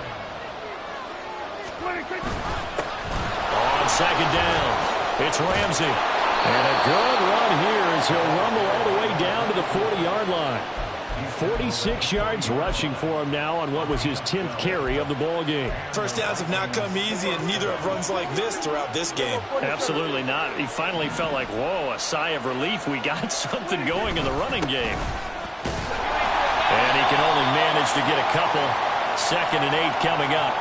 S1: On 2nd down, it's Ramsey. And a good run here as he'll rumble all the way down to the 40-yard line. 46 yards rushing for him now on what was his 10th carry of the ball game.
S2: First downs have not come easy, and neither have runs like this throughout this game.
S1: Absolutely not. He finally felt like, whoa, a sigh of relief. We got something going in the running game. And he can only manage to get a couple. 2nd and 8 coming up.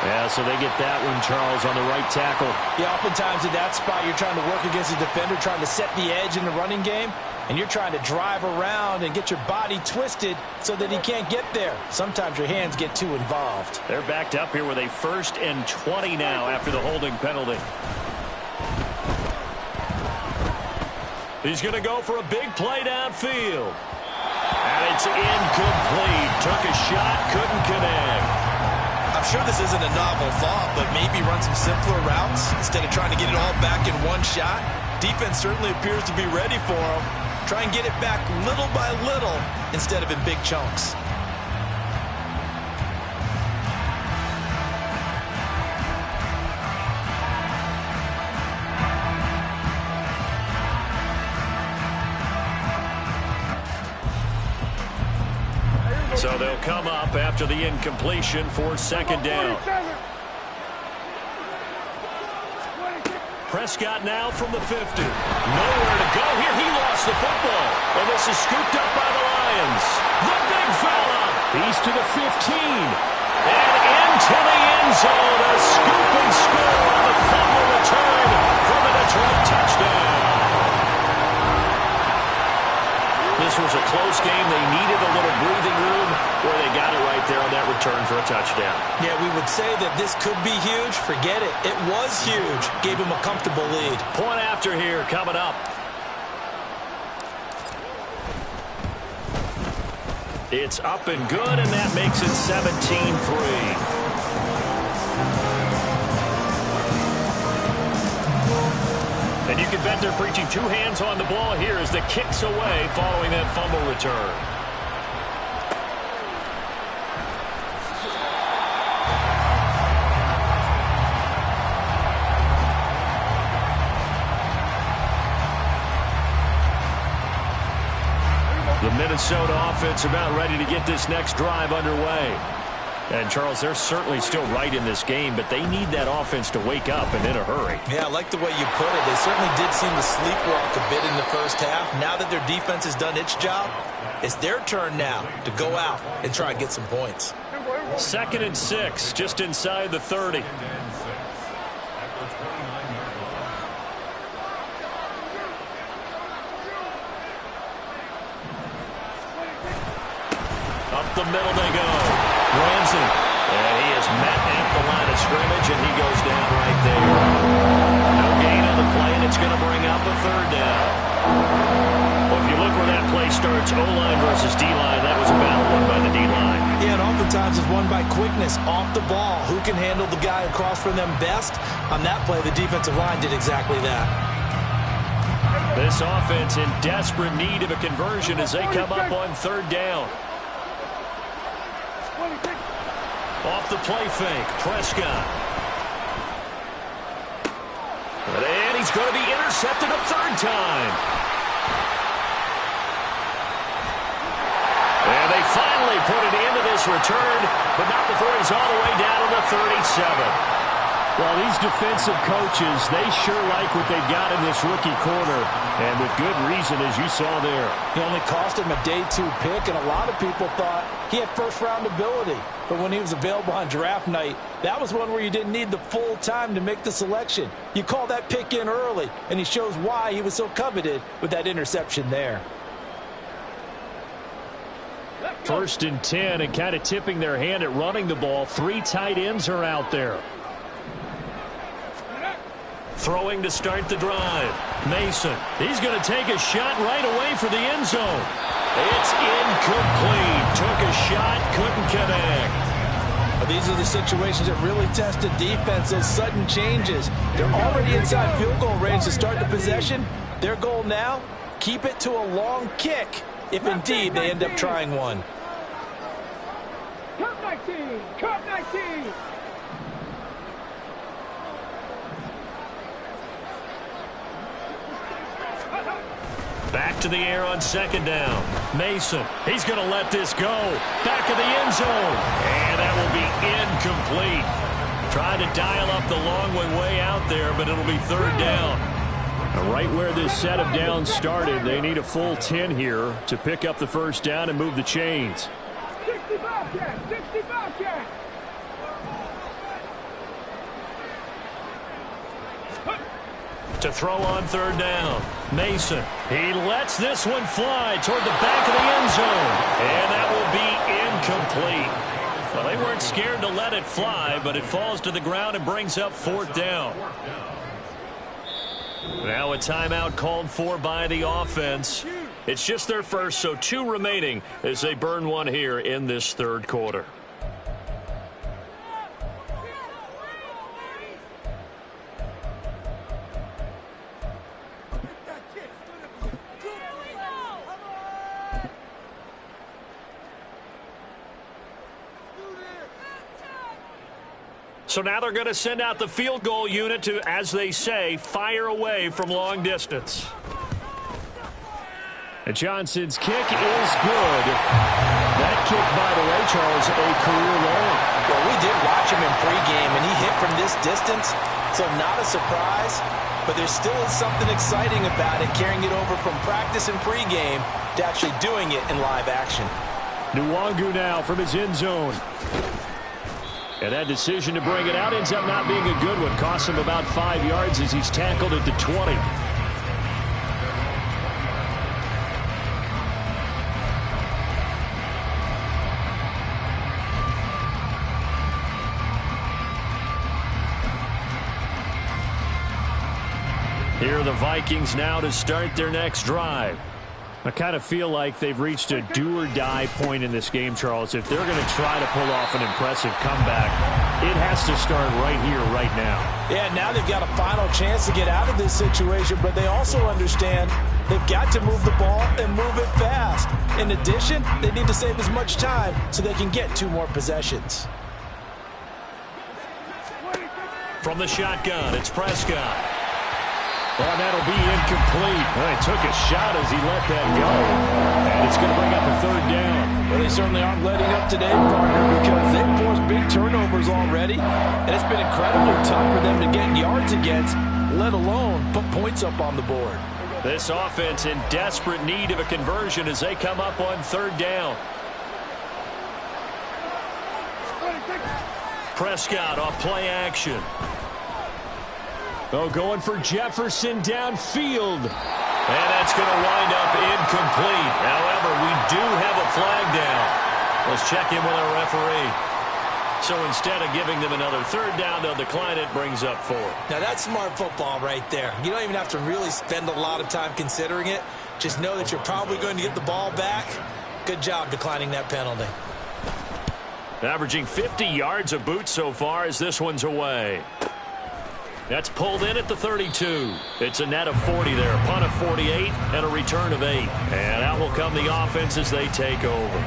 S1: Yeah, so they get that one, Charles, on the right tackle.
S4: Yeah, oftentimes in that spot, you're trying to work against a defender, trying to set the edge in the running game, and you're trying to drive around and get your body twisted so that he can't get there. Sometimes your hands get too involved.
S1: They're backed up here with a 1st and 20 now after the holding penalty. He's going to go for a big play downfield. And it's incomplete. Took a shot, couldn't connect.
S2: I'm sure this isn't a novel thought, but maybe run some simpler routes instead of trying to get it all back in one shot. Defense certainly appears to be ready for him. Try and get it back little by little instead of in big chunks.
S1: So they'll come up after the incompletion for 2nd down. Prescott now from the 50. Nowhere to go here. He lost the football. And this is scooped up by the Lions. The big fella. He's to the 15. And into the end zone. A scoop and score on the fumble return for the Detroit touchdown. This was a close game. They needed a little breathing room, where they got it right there on that return for a touchdown.
S2: Yeah, we would say that this could be huge. Forget it. It was huge. Gave him a comfortable lead.
S1: Point after here coming up. It's up and good, and that makes it 17-3. And you can bet they're preaching 2 hands on the ball here as the kick's away following that fumble return. The Minnesota offense about ready to get this next drive underway. And, Charles, they're certainly still right in this game, but they need that offense to wake up and in a hurry.
S2: Yeah, I like the way you put it. They certainly did seem to sleepwalk a bit in the first half. Now that their defense has done its job, it's their turn now to go out and try and get some points.
S1: 2nd and 6, just inside the 30. Up the middle they go. Ramsey. And he is met at the line of scrimmage, and he goes down right there. No gain on the play, and it's going to bring up a 3rd down. Well, if you look where that play starts, O-line versus D-line, that was a battle won by the D-line.
S2: Yeah, and oftentimes it's won by quickness off the ball. Who can handle the guy across from them best? On that play, the defensive line did exactly that.
S1: This offense in desperate need of a conversion as they come up on 3rd down. Off the play fake, Prescott. And he's going to be intercepted a 3rd time. pass returned, but not before he's all the way down to the 37. Well, these defensive coaches, they sure like what they've got in this rookie corner, and with good reason, as you saw there.
S4: He only cost him a day 2 pick, and a lot of people thought he had first-round ability. But when he was available on draft night, that was one where you didn't need the full time to make the selection. You call that pick in early, and he shows why he was so coveted with that interception there.
S1: 1st and 10, and kind of tipping their hand at running the ball. 3 tight ends are out there. Throwing to start the drive. Mason. He's going to take a shot right away for the end zone. It's incomplete. Took a shot, couldn't connect.
S4: Well, these are the situations that really test the defense, those sudden changes. They're already inside field goal range to start the possession. Their goal now, keep it to a long kick, if indeed they end up trying one.
S3: Cut 19! Cut 19!
S1: Back to the air on 2nd down. Mason, he's going to let this go. Back of the end zone. And that will be incomplete. Trying to dial up the long way out there, but it'll be 3rd down. And right where this set of downs started, they need a full 10 here to pick up the 1st down and move the chains.
S3: 60 Bobcats! 60 Bobcats!
S1: To throw on 3rd down. Mason, he lets this one fly toward the back of the end zone. And that will be incomplete. Well, they weren't scared to let it fly, but it falls to the ground and brings up 4th down. Now a timeout called for by the offense. It's just their first, so 2 remaining as they burn one here in this 3rd quarter. So now they're going to send out the field goal unit to, as they say, fire away from long distance. And Johnson's kick is good. That kick, by the way, Charles, a career long.
S4: Well, we did watch him in pregame, and he hit from this distance, so not a surprise. But there still is something exciting about it, carrying it over from practice and pregame to actually doing it in live action.
S1: Nwangu now from his end zone. And that decision to bring it out ends up not being a good one. Costs him about 5 yards as he's tackled at the 20. Here are the Vikings now to start their next drive. I kind of feel like they've reached a do-or-die point in this game, Charles. If they're going to try to pull off an impressive comeback, it has to start right here, right now.
S4: Yeah, now they've got a final chance to get out of this situation, but they also understand they've got to move the ball and move it fast. In addition, they need to save as much time so they can get 2 more possessions.
S1: From the shotgun, it's Prescott. Well, that'll be incomplete. Well, he took a shot as he let that go. And it's going to bring up a 3rd down.
S4: Well, they certainly aren't letting up today, partner, because they've forced big turnovers already. And it's been incredibly tough for them to get yards against, let alone put points up on the board.
S1: This offense in desperate need of a conversion as they come up on 3rd down. Prescott off play action. Oh, going for Jefferson downfield. And that's going to wind up incomplete. However, we do have a flag down. Let's check in with our referee. So instead of giving them another 3rd down, they'll decline it, brings up 4.
S2: Now, that's smart football right there. You don't even have to really spend a lot of time considering it. Just know that you're probably going to get the ball back. Good job declining that penalty.
S1: Averaging 50 yards a boot so far as this one's away. That's pulled in at the 32. It's a net of 40 there. A punt of 48 and a return of 8. And out will come the offense as they take over.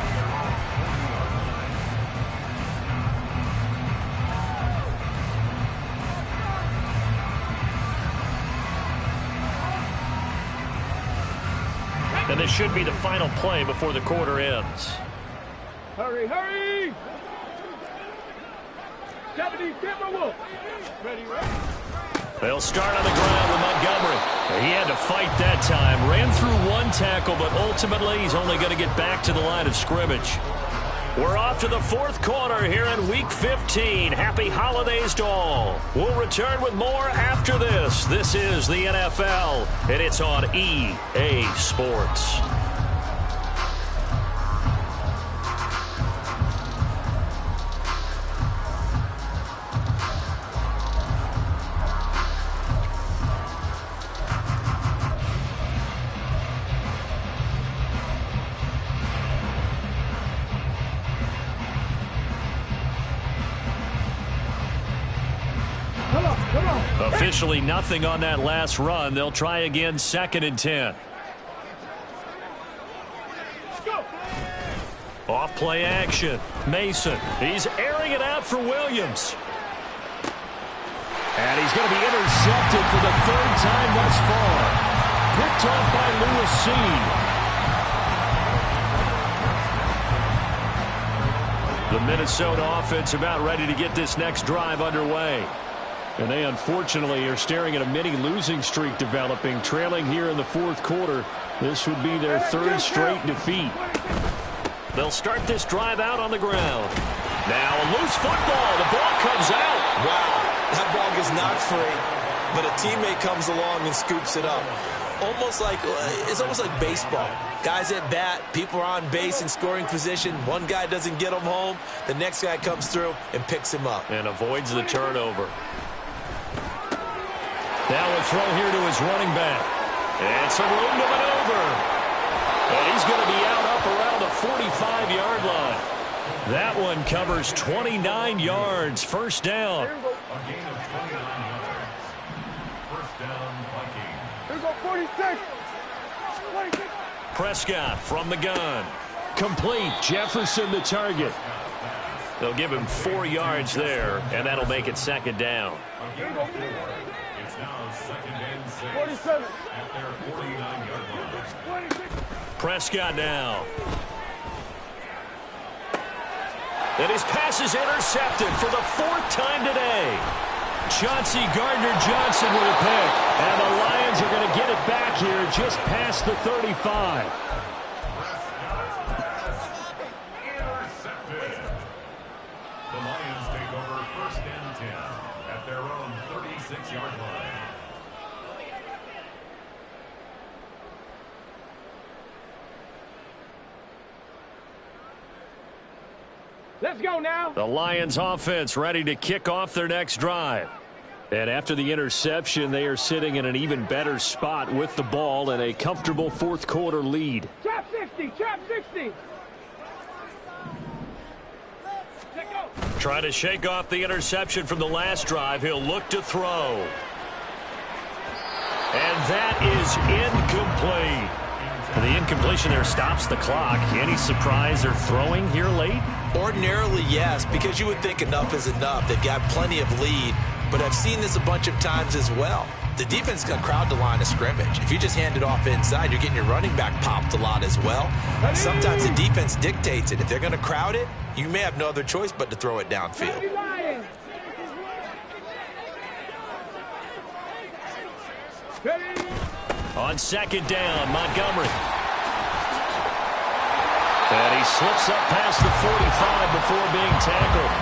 S1: And this should be the final play before the quarter ends.
S3: Hurry, hurry! 70 Timberwolves. Ready, ready.
S1: They'll start on the ground with Montgomery. He had to fight that time. Ran through one tackle, but ultimately he's only going to get back to the line of scrimmage. We're off to the fourth quarter here in Week 15. Happy holidays to all. We'll return with more after this. This is the NFL, and it's on EA Sports. Officially nothing on that last run. They'll try again 2nd and 10. Off play action. Mason. He's airing it out for Williams. And he's going to be intercepted for the 3rd time thus far. Picked off by Lewis Cine. The Minnesota offense about ready to get this next drive underway. And they unfortunately are staring at a mini losing streak developing, trailing here in the 4th quarter. This would be their 3rd straight defeat. They'll start this drive out on the ground. Now a loose football. The ball comes out.
S2: Wow, that ball gets knocked free, but a teammate comes along and scoops it up. It's almost like baseball. Guys at bat, people are on base in scoring position. One guy doesn't get him home. The next guy comes through and picks him up.
S1: And avoids the turnover. Now a throw here to his running back. And some room to maneuver. And he's going to be out up around the 45-yard line. That one covers 29 yards. First down.
S5: A gain of 29 yards. First down, Vikings.
S3: Here we go, 46. 46.
S1: Prescott from the gun. Complete. Jefferson the target. They'll give him 4 yards there, and that'll make it 2nd down.
S5: It's now 2nd and 6
S3: 47.
S5: at their 49-yard line.
S3: 26.
S1: Prescott now. And his pass is intercepted for the 4th time today. Chauncey Gardner-Johnson with a pick. And the Lions are going to get it back here just past the 35.
S5: Intercepted. The Lions take over 1st and 10 at their own 36-yard line.
S3: Let's go now.
S1: The Lions offense ready to kick off their next drive. And after the interception, they are sitting in an even better spot with the ball and a comfortable 4th quarter lead.
S3: Trap 60, trap 60. Let go.
S1: Trying to shake off the interception from the last drive. He'll look to throw. And that is incomplete. The incompletion there stops the clock. Any surprise they're throwing here late?
S2: Ordinarily, yes, because you would think enough is enough. They've got plenty of lead, but I've seen this a bunch of times as well. The defense can crowd the line of scrimmage. If you just hand it off inside, you're getting your running back popped a lot as well. Sometimes the defense dictates it. If they're going to crowd it, you may have no other choice but to throw it downfield.
S1: On 2nd down, Montgomery. And he slips up past the 45 before being tackled.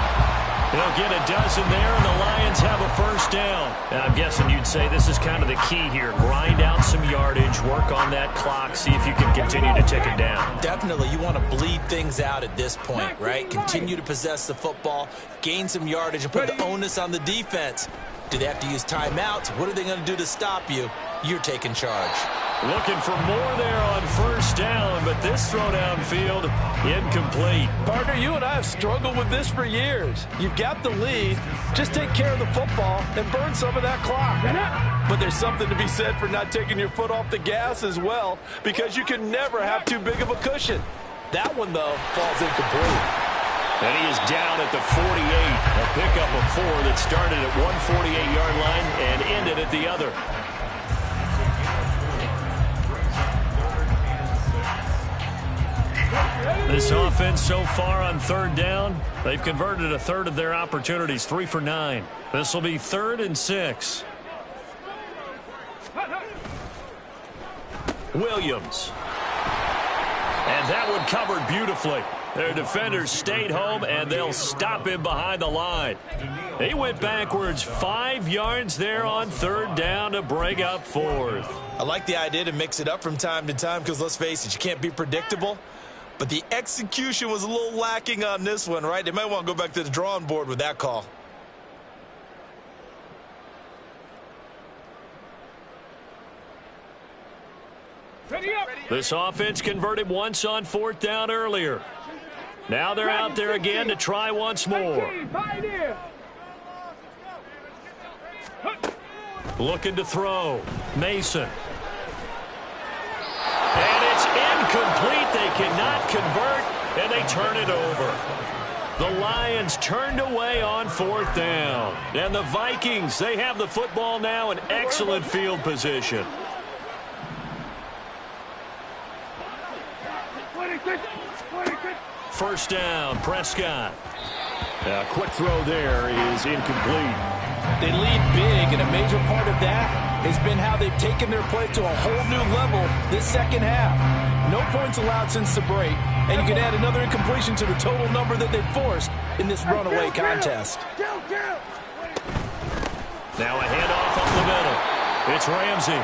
S1: They'll get a dozen there, and the Lions have a 1st down. And I'm guessing you'd say this is kind of the key here. Grind out some yardage, work on that clock, see if you can continue to tick it down.
S2: Definitely, you want to bleed things out at this point, right? Continue to possess the football, gain some yardage, and put the onus on the defense. Do they have to use timeouts? What are they going to do to stop you? You're taking charge.
S1: Looking for more there on 1st down, but this throw downfield incomplete.
S4: Partner, you and I have struggled with this for years. You've got the lead. Just take care of the football and burn some of that clock. But there's something to be said for not taking your foot off the gas as well, because you can never have too big of a cushion. That one, though, falls incomplete.
S1: And he is down at the 48. A pickup of 4 that started at one 48-yard line and ended at the other. This offense so far on third down, they've converted a third of their opportunities, 3 for 9. This will be 3rd and 6. Williams. And that one covered beautifully. Their defenders stayed home, and they'll stop him behind the line. He went backwards 5 yards there on third down to bring up 4th.
S2: I like the idea to mix it up from time to time because, let's face it, you can't be predictable. But the execution was a little lacking on this one, right? They might want to go back to the drawing board with that call.
S1: This offense converted once on 4th down earlier. Now they're out there again to try once more. Looking to throw. Mason. And it's incomplete. They cannot convert, and they turn it over. The Lions turned away on 4th down. And the Vikings, they have the football now in excellent field position. First down, Prescott. A quick throw there is incomplete.
S4: They lead big, and a major part of that has been how they've taken their play to a whole new level this second half. No points allowed since the break, and you can add another incompletion to the total number that they've forced in this runaway contest.
S1: Now a handoff up the middle. It's Ramsey.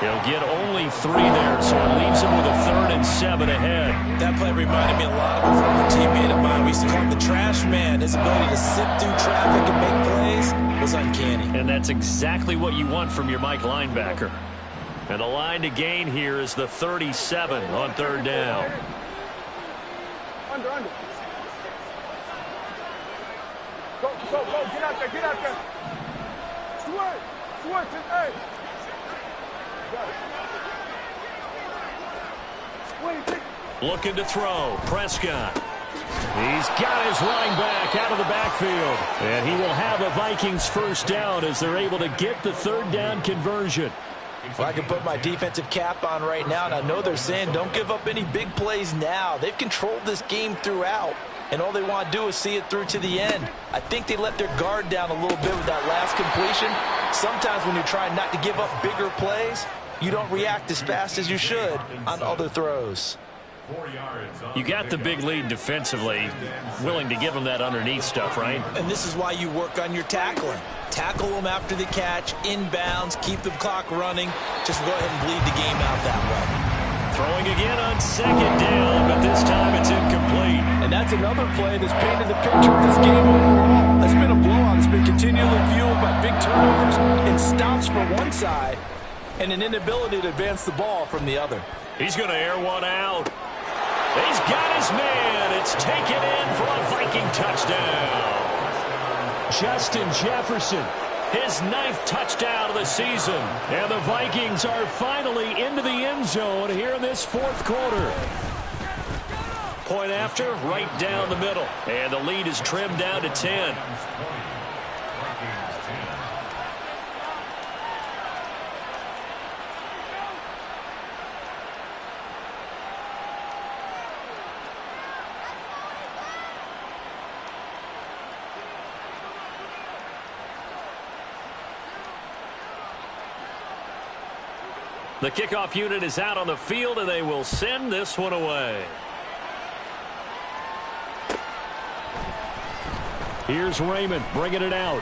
S1: He'll get only 3 there, so it leaves him with a 3rd and 7 ahead.
S2: That play reminded me a lot of a former teammate of mine. We used to call him the trash man. His ability to sift through traffic and make plays was uncanny.
S1: And that's exactly what you want from your Mike linebacker. And the line to gain here is the 37 on 3rd down.
S3: Under. Go, get out there. Switch, hey.
S1: Looking to throw. Prescott. He's got his running back out of the backfield. And he will have a Vikings first down as they're able to get the 3rd down conversion.
S2: Well, I can put my defensive cap on right now, and I know they're saying don't give up any big plays now. They've controlled this game throughout, and all they want to do is see it through to the end. I think they let their guard down a little bit with that last completion. Sometimes when you're trying not to give up bigger plays, you don't react as fast as you should on other throws.
S1: You got the big lead defensively, willing to give them that underneath stuff, right?
S2: And this is why you work on your tackling. Tackle them after the catch, inbounds, keep the clock running. Just go ahead and bleed the game out that way.
S1: Throwing again on 2nd down, but this time it's incomplete.
S4: And that's another play that's painted the picture of this game overall. It's been a blowout. It's been continually fueled by big turnovers and stops from one side and an inability to advance the ball from the other.
S1: He's going to air one out. He's got his man. It's taken in for a Viking touchdown. Justin Jefferson, his 9th touchdown of the season. And the Vikings are finally into the end zone here in this 4th quarter. Point after, right down the middle. And the lead is trimmed down to 10. The kickoff unit is out on the field, and they will send this one away. Here's Raymond bringing it out.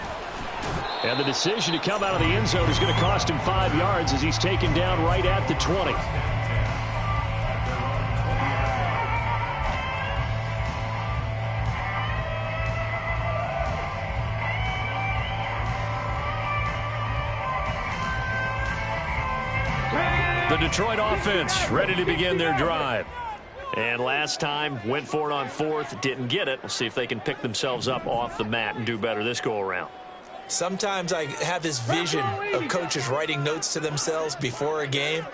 S1: And the decision to come out of the end zone is going to cost him 5 yards as he's taken down right at the 20. The Detroit offense ready to begin their drive. And last time, went for it on 4th, didn't get it. We'll see if they can pick themselves up off the mat and do better this go-around.
S2: Sometimes I have this vision of coaches writing notes to themselves before a game.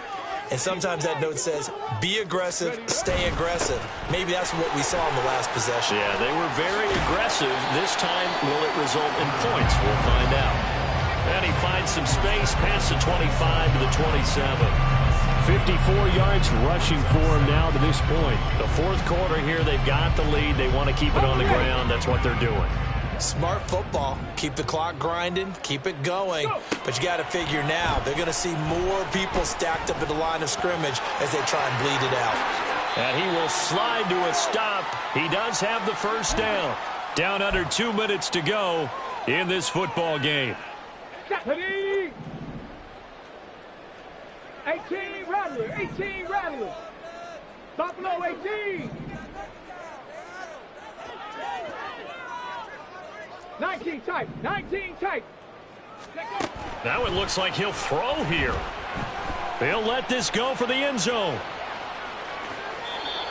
S2: And sometimes that note says, be aggressive, stay aggressive. Maybe that's what we saw in the last possession.
S1: Yeah, they were very aggressive. This time, will it result in points? We'll find out. And he finds some space past the 25 to the 27. 54 yards rushing for him now to this point. The fourth quarter here, they've got the lead. They want to keep it on the ground. That's what they're doing.
S2: Smart football. Keep the clock grinding. Keep it going. But you got to figure now, they're going to see more people stacked up at the line of scrimmage as they try and bleed it out.
S1: And he will slide to a stop. He does have the first down. Down under 2 minutes to go in this football game.
S3: 18 Rattler, 18 Rattler. Buffalo 18. 19 tight, 19 tight.
S1: Now it looks like he'll throw here. He'll let this go for the end zone.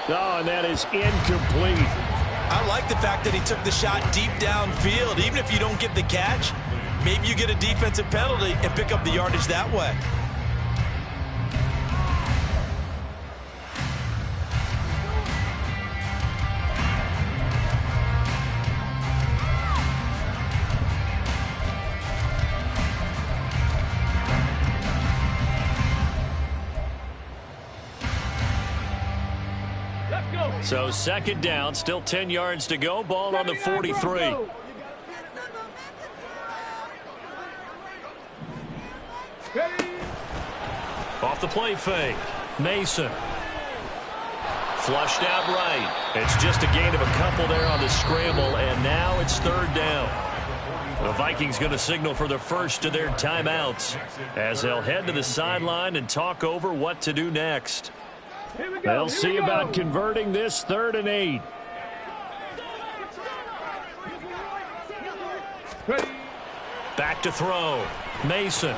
S1: Oh, and that is incomplete.
S2: I like the fact that he took the shot deep downfield. Even if you don't get the catch, maybe you get a defensive penalty and pick up the yardage that way.
S1: So second down, still 10 yards to go. Ball on the 43. Off the play fake. Mason. Flushed out right. It's just a gain of a couple there on the scramble, and now it's third down. The Vikings going to signal for the first of their timeouts as they'll head to the sideline and talk over what to do next. They'll see about converting this 3rd and 8. Back to throw. Mason.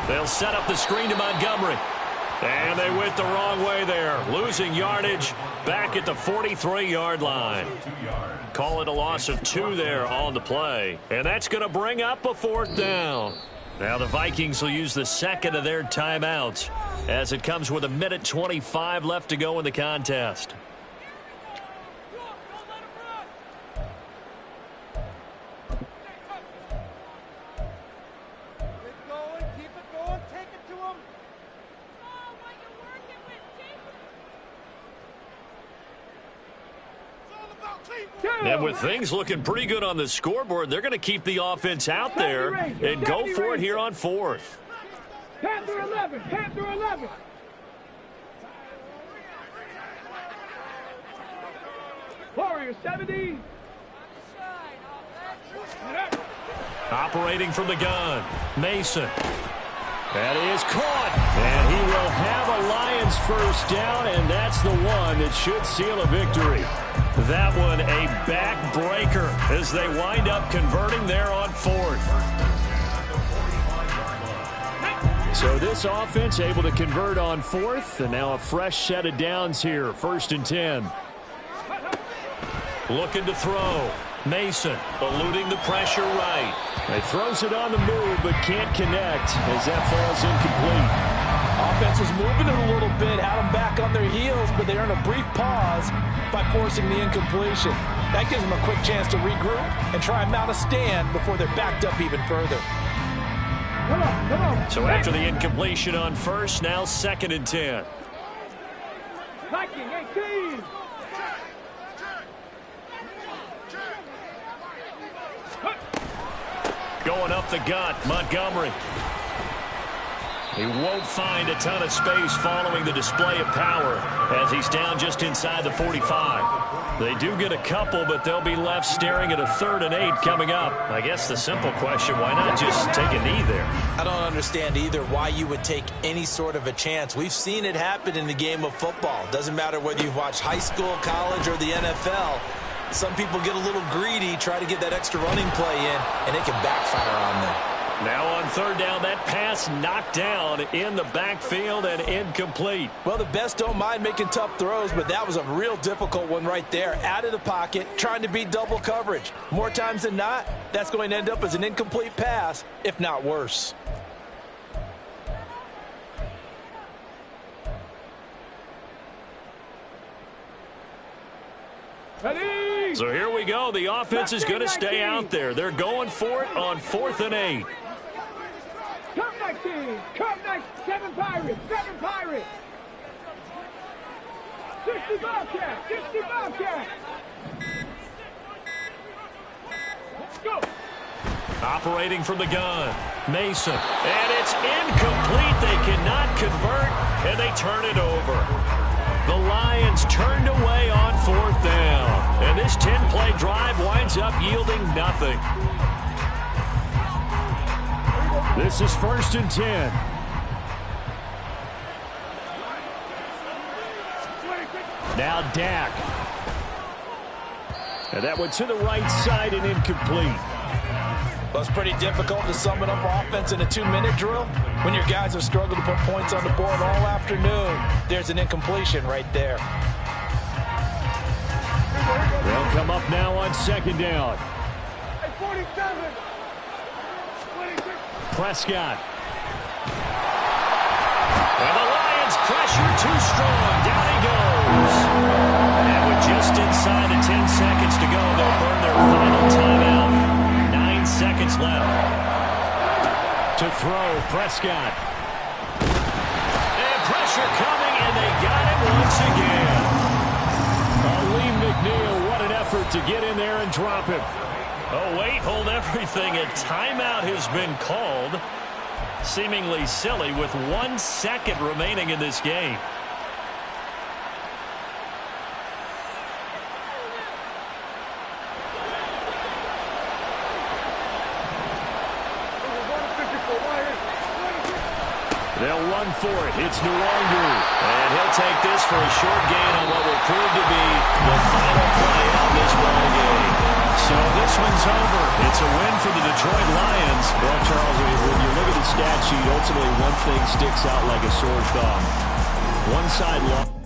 S1: They'll set up the screen to Montgomery. And they went the wrong way there. Losing yardage back at the 43-yard line. Call it a loss of 2 there on the play. And that's going to bring up a 4th down. Now the Vikings will use the second of their timeouts as it comes with 1:25 left to go in the contest. And with things looking pretty good on the scoreboard, they're going to keep the offense out there and go for it here on 4th.
S3: Panther 11, Panther 11. Warrior 70.
S1: Operating from the gun, Mason. That is caught, and he will have a Lions first down, and that's the one that should seal a victory. That one a backbreaker as they wind up converting there on 4th. So this offense able to convert on 4th, and now a fresh set of downs here, 1st and 10. Looking to throw. Mason eluding the pressure right. He throws it on the move but can't connect as that falls incomplete.
S4: Offense was moving it a little bit, had them back on their heels, but they earn a brief pause by forcing the incompletion. That gives them a quick chance to regroup and try and mount a stand before they're backed up even further.
S3: Come on.
S1: So after the incompletion on 1st, now 2nd and 10.
S3: Viking 18.
S1: Going up the gut, Montgomery. He won't find a ton of space following the display of power as he's down just inside the 45. They do get a couple, but they'll be left staring at a 3rd and 8 coming up. I guess the simple question, why not just take a knee there?
S2: I don't understand either why you would take any sort of a chance. We've seen it happen in the game of football. Doesn't matter whether you've watched high school, college, or the NFL. Some people get a little greedy, try to get that extra running play in, and it can backfire on them.
S1: Now on 3rd down, that pass knocked down in the backfield and incomplete.
S4: Well, the best don't mind making tough throws, but that was a real difficult one right there. Out of the pocket, trying to beat double coverage. More times than not, that's going to end up as an incomplete pass, if not worse.
S3: Ready?
S1: So here we go. The offense is going to stay out there. They're going for it on 4th and 8.
S3: Come back, 15. Come nice. 7 Pirates. 7 Pirates. 60 Bobcat. 60 Bobcat. Let's go.
S1: Operating from the gun, Mason. And it's incomplete. They cannot convert, and they turn it over. The Lions turned away on 4th down. And this 10-play drive winds up yielding nothing. This is 1st and 10. Now Dak. And that went to the right side and incomplete.
S4: Well, it's pretty difficult to sum it up offense in a 2-minute drill when your guys have struggled to put points on the board all afternoon. There's an incompletion right there.
S1: They'll come up now on 2nd down.
S3: 47.
S1: Prescott. And the Lions pressure too strong. Down he goes. And with just inside of 10 seconds to go, they'll burn their final timeout. 9 seconds left. To throw, Prescott. And pressure coming, and they got him once again. Lee McNeil, what an effort to get in there and drop him. Oh, wait, hold everything. A timeout has been called. Seemingly silly with 1 second remaining in this game. They'll run for it. It's Nwangu. And he'll take this for a short gain on what will prove to be the final play of this ball game. So this one's over. It's a win for the Detroit Lions. Well, Charles, when you look at the stat sheet, ultimately one thing sticks out like a sore thumb. One side lost.